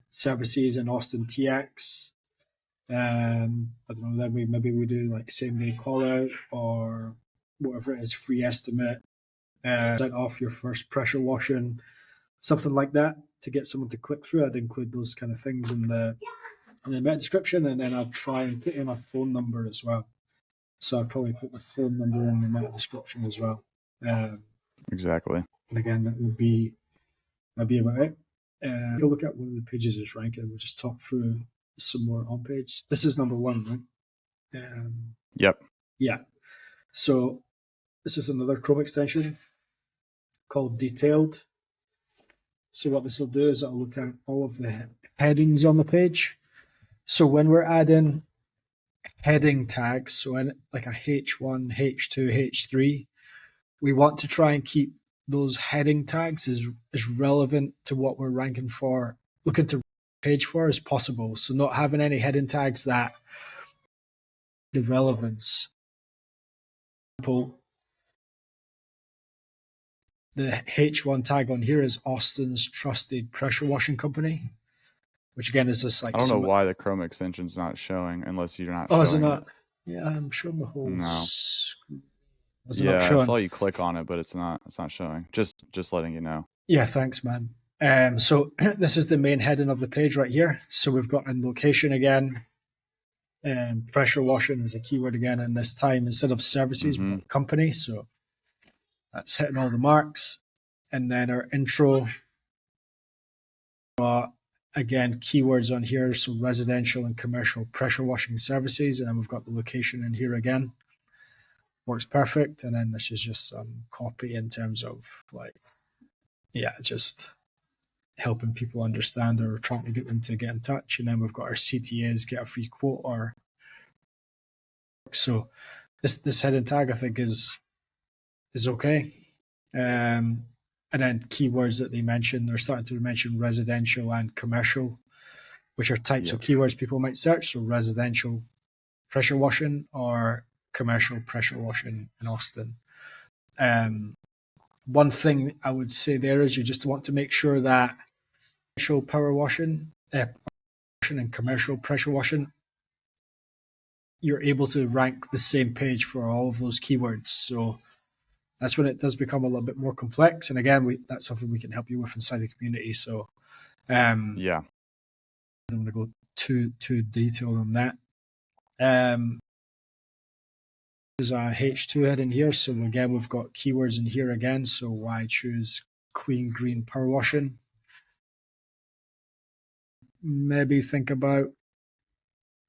services in Austin TX. I don't know, then maybe we do like same day call out or whatever it is, free estimate, sent off your first pressure washing, something like that to get someone to click through. I'd include those kind of things in the meta description, and then I'd try and put in a phone number as well. So I'd probably put the phone number in the meta description as well. Exactly. And again, that'd be about it. Take a look at one of the pages is ranking. We'll just talk through some more on page. This is number 1, right? Yep. Yeah. So this is another Chrome extension called Detailed. So what this will do is it'll look at all of the headings on the page. So when we're adding heading tags, so in like a H1, H2, H3, we want to try and keep those heading tags as relevant to what we're ranking for, looking to page for as possible. So not having any heading tags that the relevance. The H1 tag on here is Austin's trusted pressure washing company, which again is just like I don't know why the Chrome extension's not showing unless you're not. Oh, is it not? Yeah, I'm sure the whole. No. Was it not Yeah, I showing? saw you click on it, but it's not showing. Just letting you know. Yeah, thanks, man. So this is the main heading of the page right here. So we've got in location again, and pressure washing is a keyword again. And this time, instead of services, we've Mm-hmm. got company. So that's hitting all the marks. And then our intro, again, keywords on here. So residential and commercial pressure washing services. And then we've got the location in here again. Works perfect. And then this is just some copy in terms of like, yeah, just helping people understand or trying to get them to get in touch. And then we've got our CTAs, get a free quote, or so this heading tag I think is okay. And then keywords that they mention, they're starting to mention residential and commercial, which are types of keywords people might search. So residential pressure washing or commercial pressure washing in Austin. One thing I would say there is you just want to make sure that commercial power washing, and commercial pressure washing, you're able to rank the same page for all of those keywords. So that's when it does become a little bit more complex. And again, that's something we can help you with inside the community. So Yeah. I don't want to go too detailed on that. There's a H2 head in here. So again, we've got keywords in here again. So why choose clean green power washing? Maybe think about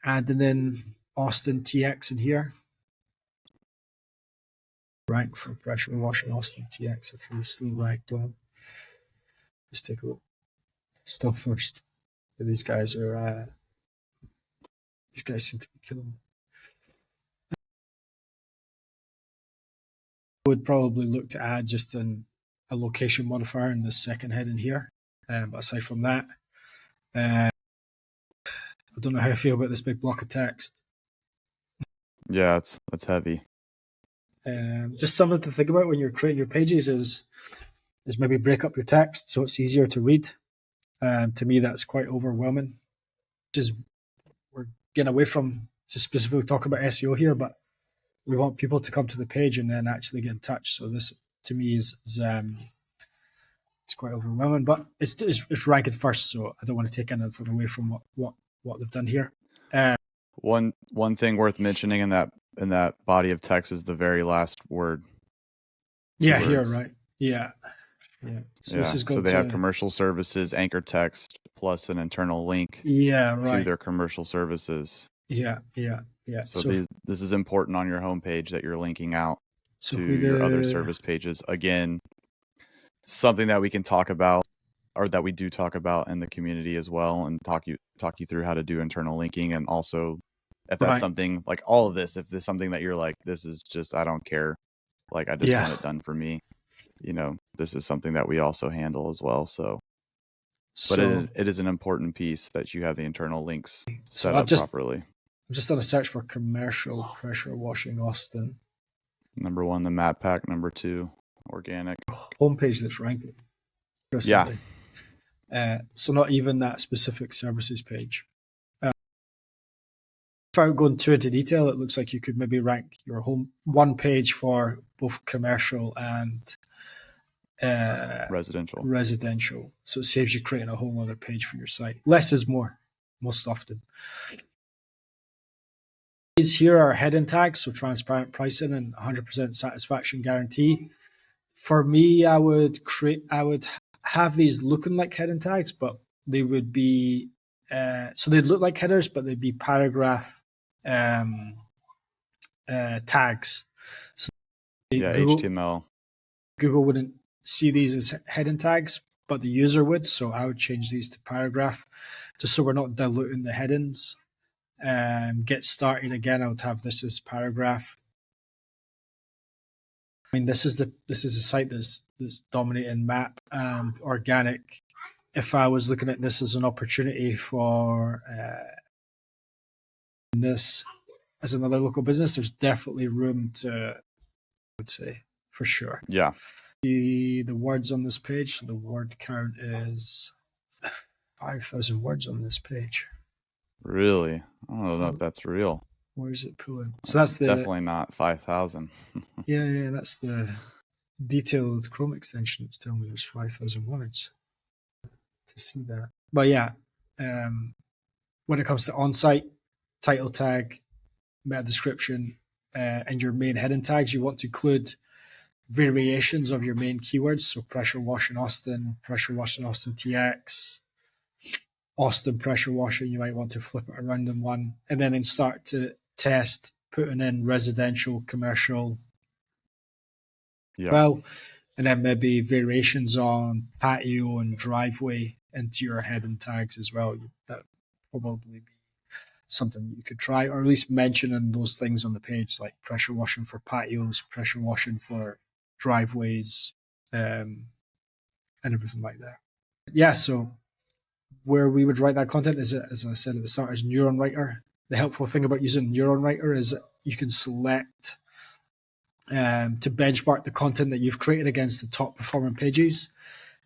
adding in Austin TX in here. Rank for pressure washing Austin TX if we still rank well. Just take a look. Still first. These guys seem to be killing me. I would probably look to add just a location modifier in the second head in here. But aside from that, I don't know how I feel about this big block of text. Yeah, that's heavy. Just something to think about when you're creating your pages is maybe break up your text so it's easier to read. To me, that's quite overwhelming. Just we're getting away from to specifically talk about SEO here, but we want people to come to the page and then actually get in touch. So this, to me, is it's quite overwhelming, but it's ranked first, so I don't want to take anything away from what they've done here. One thing worth mentioning in that body of text is the very last word. Yeah, here, right? Yeah. So this is so they have commercial services, anchor text, plus an internal link. To their commercial services. Yeah. So this is important on your homepage that you're linking out to your other service pages. Again, something that we can talk about, or that we do talk about in the community as well, and talk you through how to do internal linking. And also, if that's something like all of this, if there's something that you're like, this is just, I don't care, like I just want it done for me, this is something that we also handle as well. But it is an important piece that you have the internal links set up properly. I've just done a search for commercial pressure washing Austin. Number 1, the map pack. Number 2, organic. Homepage that's ranking. Yeah. So not even that specific services page. Without going too into detail, it looks like you could maybe rank your one page for both commercial and residential. So it saves you creating a whole other page for your site. Less is more, most often. These here are heading tags, so transparent pricing and 100% satisfaction guarantee. For me, I would have these looking like heading tags, but they would be so they'd look like headers, but they'd be paragraph tags. So HTML. Google wouldn't see these as heading tags, but the user would. So I would change these to paragraph, just so we're not diluting the headings. Get started again. I would have this as paragraph. I mean, this is a site that's dominating map and organic. If I was looking at this as an opportunity for this as another local business, there's definitely room to, I would say, for sure. Yeah. The words on this page, so the word count is 5,000 words on this page. Really? I don't know if that's real. Where is it pulling? So that's the Definitely not 5,000. yeah, that's the detailed Chrome extension. It's telling me there's 5,000 words to see that. But yeah, when it comes to on-site, title tag, meta description, and your main heading tags, you want to include variations of your main keywords. So pressure washing Austin, pressure washing Austin TX, Austin pressure washing. You might want to flip it a random one, and then start to test putting in residential, commercial, Yeah. well, and then maybe variations on patio and driveway into your heading tags as well. That probably be something you could try, or at least mentioning those things on the page, like pressure washing for patios, pressure washing for driveways, and everything like that. Yeah, so where we would write that content is, as I said at the start, is Neuron Writer. The helpful thing about using Neuron Writer is that you can select to benchmark the content that you've created against the top performing pages,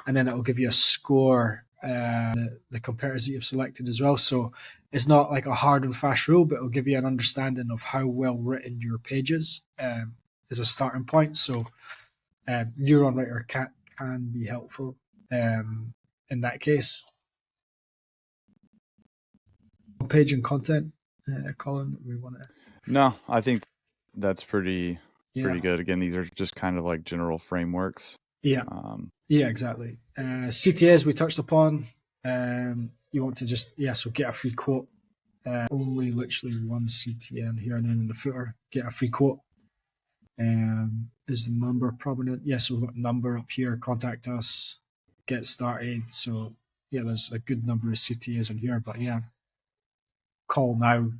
and then it will give you a score, the comparators that you've selected as well. So it's not like a hard and fast rule, but it'll give you an understanding of how well written your pages as a starting point. So Neuron Writer can be helpful in that case. Page and content, Colin, we want to. No, I think that's pretty Yeah. good. Again, these are just kind of like general frameworks. Yeah. Yeah, exactly. CTAs we touched upon. You want to just so get a free quote. Only literally one CTA in here, and then in the footer, get a free quote. Is the number prominent? Yes, we've got number up here. Contact us, get started. So yeah, there's a good number of CTAs in here, but yeah, call now,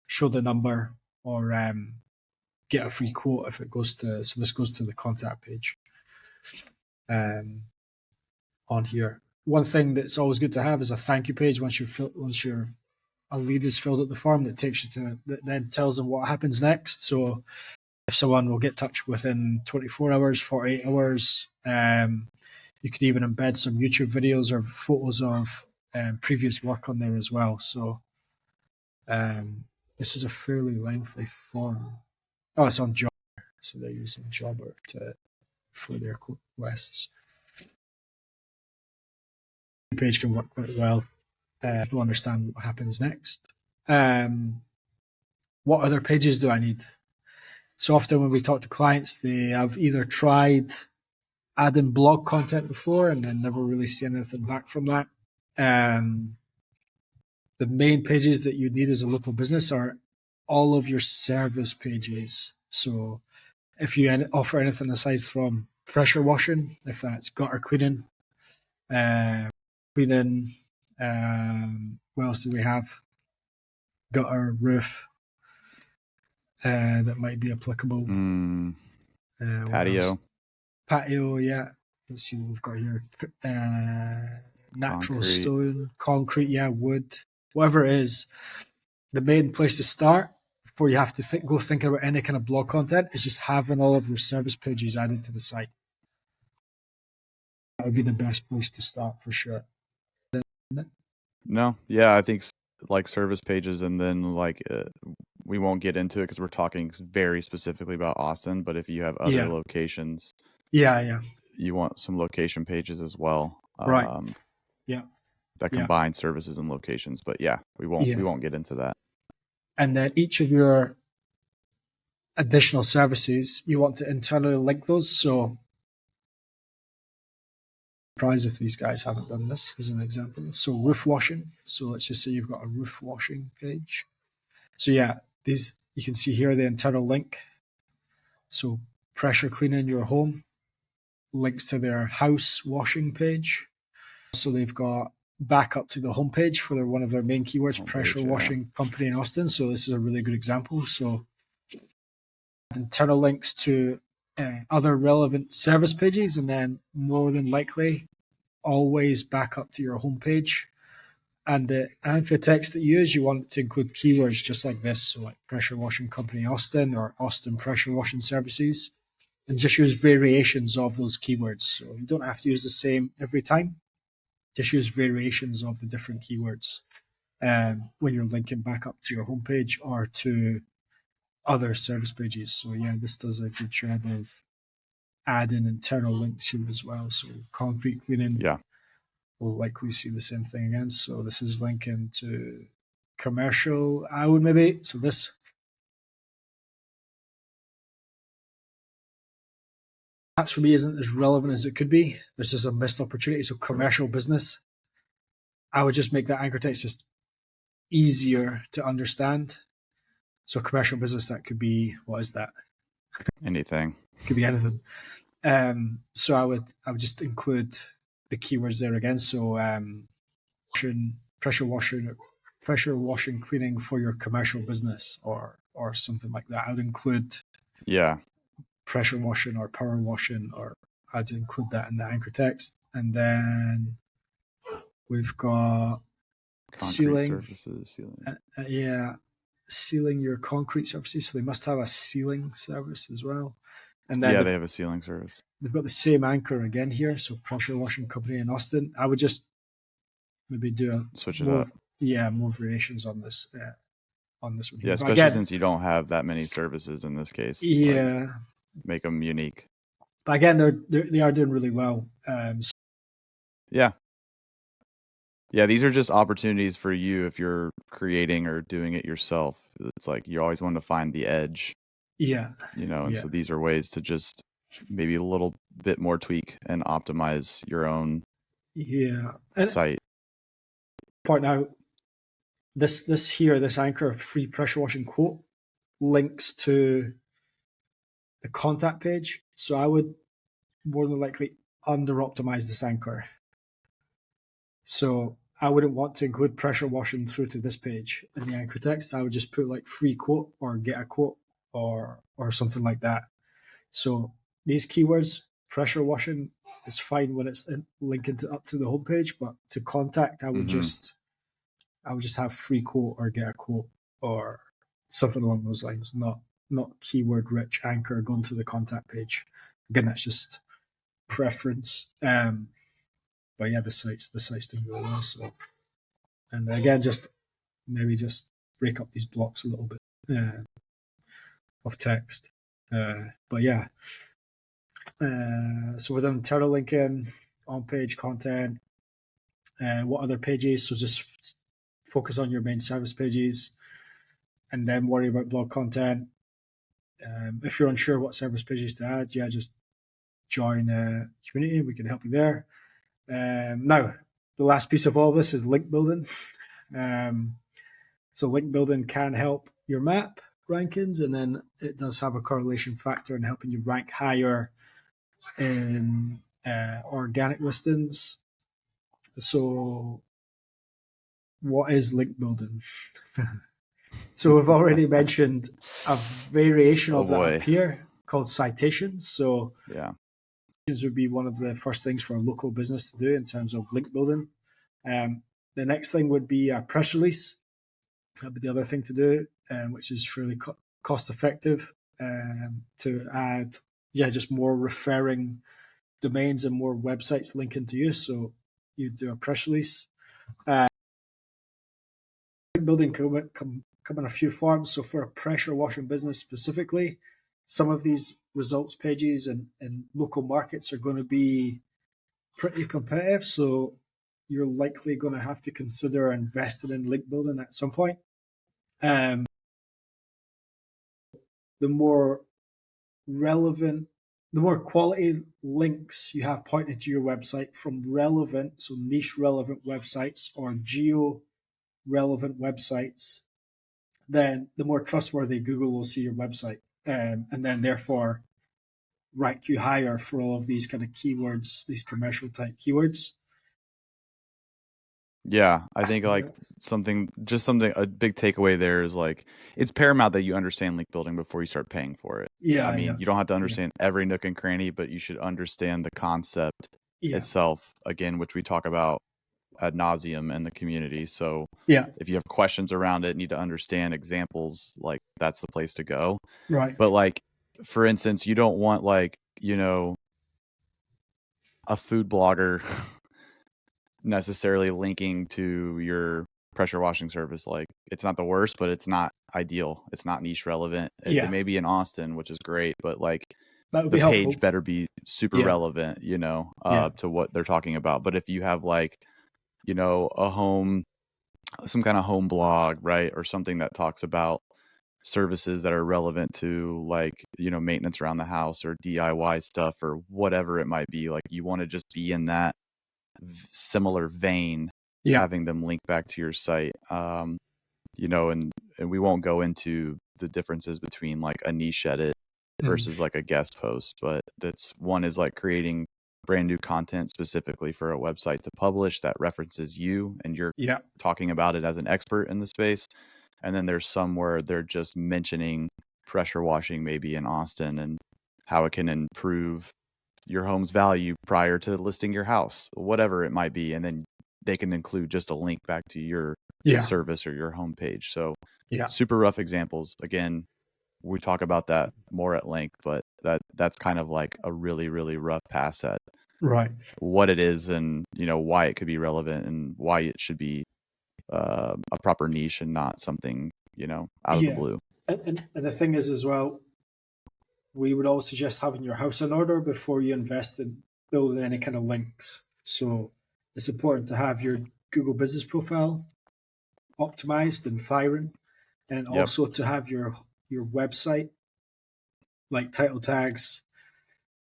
show the number, or get a free quote if it goes to. So this goes to the contact page. On here, one thing that's always good to have is a thank you page once a lead is filled out the form that takes you to that then tells them what happens next. So if someone will get in touch within 24 hours, 48 hours, you could even embed some YouTube videos or photos of previous work on there as well. So this is a fairly lengthy form. Oh, it's on Jobber, so they're using Jobber for their requests. The page can work quite well. To understand what happens next. What other pages do I need? So often when we talk to clients, they have either tried adding blog content before and then never really seen anything back from that. The main pages that you need as a local business are all of your service pages. So if you offer anything aside from pressure washing, if that's gutter cleaning, what else do we have? Gutter, roof, that might be applicable. Patio. Patio, yeah. Let's see what we've got here. Natural Concrete. stone, concrete, yeah, wood, whatever it is. The main place to start before you have to go thinking about any kind of blog content is just having all of your service pages added to the site. That would be the best place to start for sure. No, yeah, I think like service pages, and then like we won't get into it because we're talking very specifically about Austin. But if you have other locations, you want some location pages as well, right? Yeah, that combine services and locations. But yeah, we won't get into that. And then each of your additional services, you want to internally link those. So surprised if these guys haven't done this as an example. So roof washing. So let's just say you've got a roof washing page. So yeah, these you can see here the internal link. So pressure cleaning your home links to their house washing page. So they've got backup to the homepage for one of their main keywords, pressure washing company in Austin. So this is a really good example. So internal links to other relevant service pages, and then more than likely always back up to your homepage. And the anchor text that you use, you want to include keywords just like this, so like pressure washing company Austin or Austin pressure washing services, and just use variations of those keywords. So you don't have to use the same every time. Just use variations of the different keywords when you're linking back up to your homepage or to other service pages. So yeah, this does a good job of adding internal links here as well. So concrete cleaning, Yeah. we'll likely see the same thing again. So this is linking to commercial. I would maybe, so this perhaps for me isn't as relevant as it could be. This is a missed opportunity. So commercial business, I would just make that anchor text just easier to understand. So commercial business, that could be, what is that? Anything. Could be anything. So I would just include the keywords there again. So pressure washing cleaning for your commercial business or something like that. I would include pressure washing or power washing, or I'd include that in the anchor text. And then we've got Concrete sealing surfaces, sealing. Sealing your concrete surfaces. So they must have a sealing service as well. And then they have a sealing service. They've got the same anchor again here. So pressure washing company in Austin. I would just maybe do switch it up. More variations on this. On this one. Yeah, especially since you don't have that many services in this case. Yeah, like, make them unique. But again, they are doing really well. Yeah, these are just opportunities for you if you're creating or doing it yourself. It's like you always want to find the edge. Yeah, and so these are ways to just maybe a little bit more tweak and optimize your own site. Point out, this anchor free pressure washing quote links to the contact page. So I would more than likely under optimize this anchor. So I wouldn't want to include pressure washing through to this page in the anchor text. I would just put like free quote or get a quote or something like that. So these keywords, pressure washing, is fine when it's linking up to the homepage, but to contact, I would just have free quote or get a quote or something along those lines. Not keyword rich anchor going to the contact page. Again, that's just preference. But yeah, the site's doing really well. So, and again, just break up these blocks a little bit of text. But yeah. So with internal linking, on-page content, what other pages? So just focus on your main service pages, and then worry about blog content. If you're unsure what service pages to add, just join a community. We can help you there. Now, the last piece of all of this is link building. So link building can help your map rankings, and then it does have a correlation factor in helping you rank higher in organic listings. So what is link building? So we've already mentioned a variation of that up here called citations. So citations would be one of the first things for a local business to do in terms of link building. The next thing would be a press release. That'd be the other thing to do, which is fairly cost effective to add, just more referring domains and more websites linking to you. So you do a press release. Building come in a few forms. So for a pressure washing business specifically, some of these results pages and local markets are going to be pretty competitive. So you're likely going to have to consider investing in link building at some point. The more relevant, the more quality links you have pointing to your website from relevant, so niche relevant websites or geo relevant websites, then the more trustworthy Google will see your website, and then therefore rank you higher for all of these kind of keywords, these commercial type keywords. Yeah, I think a big takeaway there is like it's paramount that you understand link building before you start paying for it. Yeah, I mean, you don't have to understand every nook and cranny, but you should understand the concept itself, again, which we talk about ad nauseum in the community. So if you have questions around it, need to understand examples, like that's the place to go. Right. But like, for instance, you don't want a food blogger necessarily linking to your pressure washing service. Like, it's not the worst, but it's not ideal. It's not niche relevant. It Yeah, may be in Austin, which is great, but like that would the be page helpful. better be super Yeah, relevant, yeah, to what they're talking about. But if you have like, a home, some kind of home blog, right? Or something that talks about services that are relevant to, like, maintenance around the house or DIY stuff or whatever it might be. Like, you want to just be in that similar vein, yeah, having them link back to your site. And we won't go into the differences between like a niche edit mm, versus like a guest post, but that's one is like creating brand new content specifically for a website to publish that references you and you're yeah, talking about it as an expert in the space. And then there's some where they're just mentioning pressure washing maybe in Austin and how it can improve your home's value prior to listing your house, whatever it might be. And then they can include just a link back to your yeah, service or your homepage. So yeah. super rough examples. Again, we talk about that more at length, but that's kind of like a really, really rough pass at Right. what it is and, why it could be relevant and why it should be a proper niche and not something, out of the Yeah. blue. And the thing is as well, we would always suggest having your house in order before you invest in building any kind of links. So it's important to have your Google business profile optimized and firing, and Yep. also to have your website, like title tags,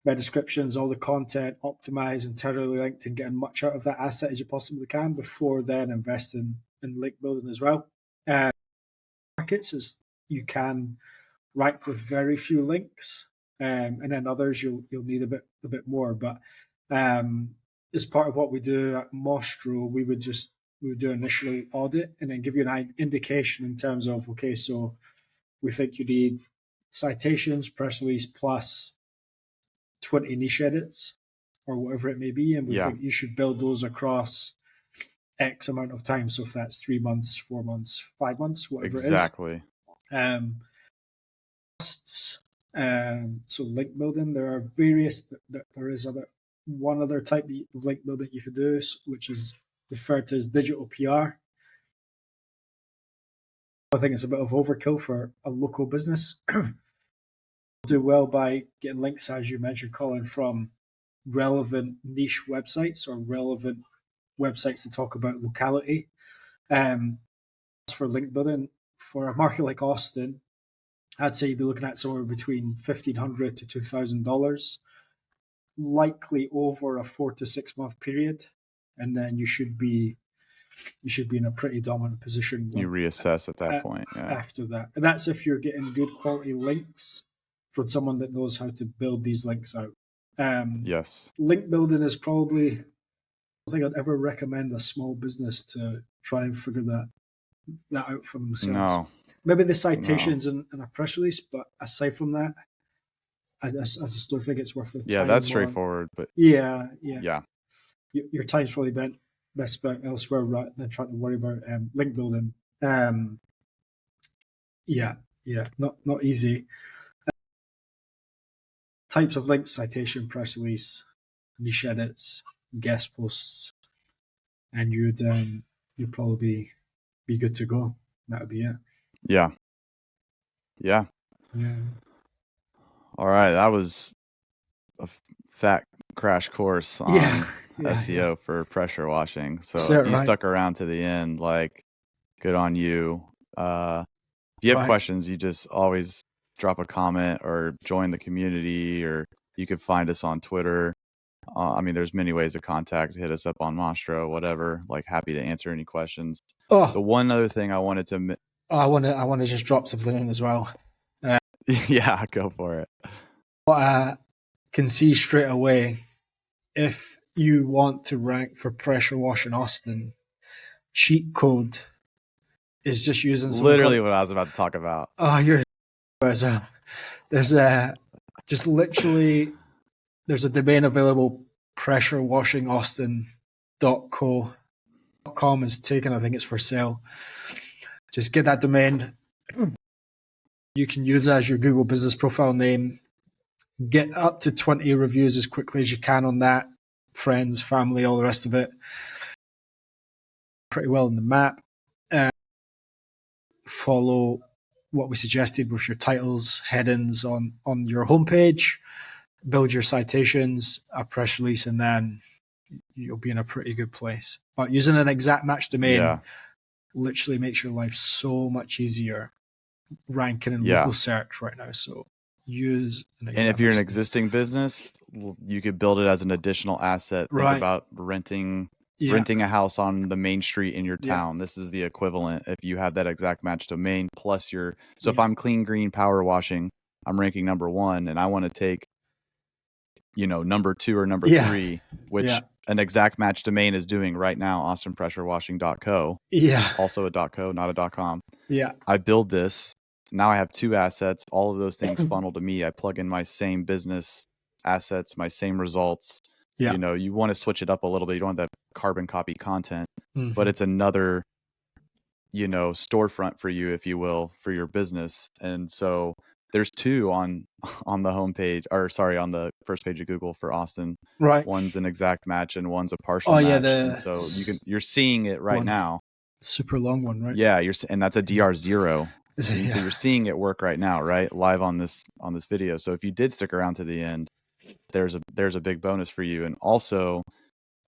my descriptions, all the content optimized and thoroughly linked, and getting much out of that asset as you possibly can before then investing in link building as well. Markets is you can rank with very few links, and then others you'll need a bit more. But as part of what we do at Mostro, we would do initially audit and then give you an indication in terms of, okay, so we think you need citations, press release plus 20 niche edits or whatever it may be, and we Yeah, think you should build those across X amount of time. So if that's 3 months, 4 months, 5 months, whatever it is. exactly. Um, so link building, there are various. There is one other type of link building you could do, which is referred to as digital PR. I think it's a bit of overkill for a local business. Do well by getting links, as you mentioned, Colin, from relevant niche websites or relevant websites to talk about locality. For link building, for a market like Austin, I'd say you'd be looking at somewhere between $1,500 to $2,000, likely over a 4 to 6 month period, and then you should be in a pretty dominant position You reassess at that point. Yeah. after that. And that's if you're getting good quality links from someone that knows how to build these links out. Yes. Link building is probably, I don't think I'd ever recommend a small business to try and figure that out for themselves. No. Maybe the No. citations and a press release, but aside from that, I just don't think it's worth the Yeah, that's time. straightforward, but Yeah, yeah. yeah. Your time's probably best spent elsewhere rather than trying to worry about link building. Um, yeah, yeah, not easy. Types of links: citation, press release, niche edits, guest posts, and you'd probably be good to go. That would be it. Yeah. Yeah. Yeah, All right. That was a fat crash course yeah, on yeah, yeah. SEO for pressure washing. So So if you right, stuck around to the end, like, good on you. If you have right. questions, you just always drop a comment or join the community, or you could find us on Twitter. There's many ways to contact. Hit us up on Monstro, whatever. Like, happy to answer any questions. Oh, The one other thing I wanted to, I want to just drop something in as well. yeah, go for it. What I can see straight away, if you want to rank for pressure wash in Austin, cheat code is just using something Literally called. what I was about to talk about. Oh, you're as well. There's a just literally there's a domain available, pressurewashingaustin.co.com is taken. I think it's for sale. Just get that domain. You can use it as your Google business profile name. Get up to 20 reviews as quickly as you can on that. Friends, family, all the rest of it. Pretty well in the map. follow what we suggested with your titles, headings on your homepage, build your citations, a press release, and then you'll be in a pretty good place. But using an exact match domain literally makes your life so much easier ranking in local search right now. So use an exact And if you're an match existing business, you could build it as an additional asset. Think about renting a house on the main street in your town. This is the equivalent if you have that exact match domain plus your. So if I'm Clean Green Power Washing, I'm ranking number 1, and I want to take, number 2 or number 3, which an exact match domain is doing right now, austinpressurewashing.co. Also a .co, not a .com. I build this. Now I have 2 assets. All of those things funnel to me. I plug in my same business assets, my same results. You want to switch it up a little bit. You don't want that carbon copy content, but it's another, storefront for you, if you will, for your business. And so there's 2 on the homepage, or sorry, on the first page of Google for Austin. One's an exact match and one's a partial match. And so you're seeing it right now. Super long one, right? Yeah, and that's a DR0. So you're seeing it work right now, right? Live on this video. So if you did stick around to the end, there's a big bonus for you. And also,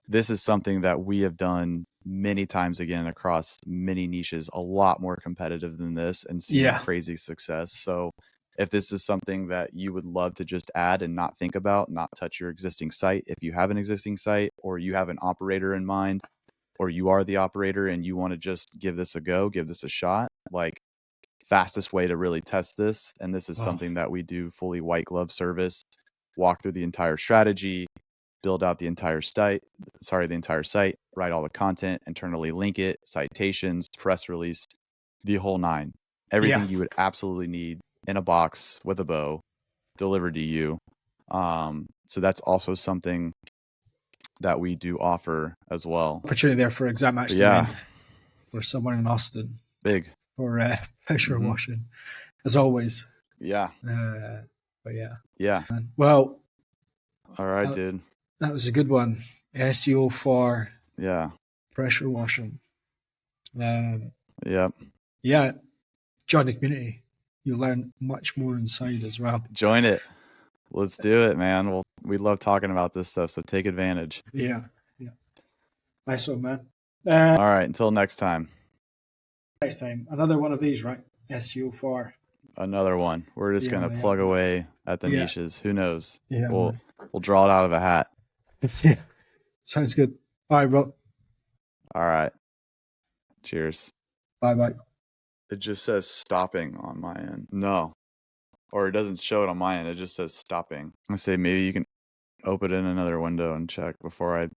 this is something that we have done many times again across many niches, a lot more competitive than this, and seen crazy success. So if this is something that you would love to just add and not think about, not touch your existing site, if you have an existing site or you have an operator in mind, or you are the operator and you want to just give this a go, give this a shot, like, fastest way to really test this. And this is something that we do fully white glove service, walk through the entire strategy, build out the entire site, write all the content, internally link it, citations, press release, the whole 9. Everything you would absolutely need in a box with a bow delivered to you. So that's also something that we do offer as well. Opportunity there for exact match domain for someone in Austin. Big. For pressure washing, as always. But yeah. Well, all right, dude. That was a good one. SEO for pressure washing. Join the community. You'll learn much more inside as well. Join it. Let's do it, man. Well, we love talking about this stuff, so take advantage. Yeah. Nice one, man. All right, until next time. Next time, another one of these, right? SEO for another one. We're just gonna plug away at the niches. Who knows? Yeah, we'll draw it out of a hat. Sounds good. All right, bro. All right. Cheers. Bye. It just says stopping on my end. No. Or it doesn't show it on my end. It just says stopping. I say maybe you can open it in another window and check before I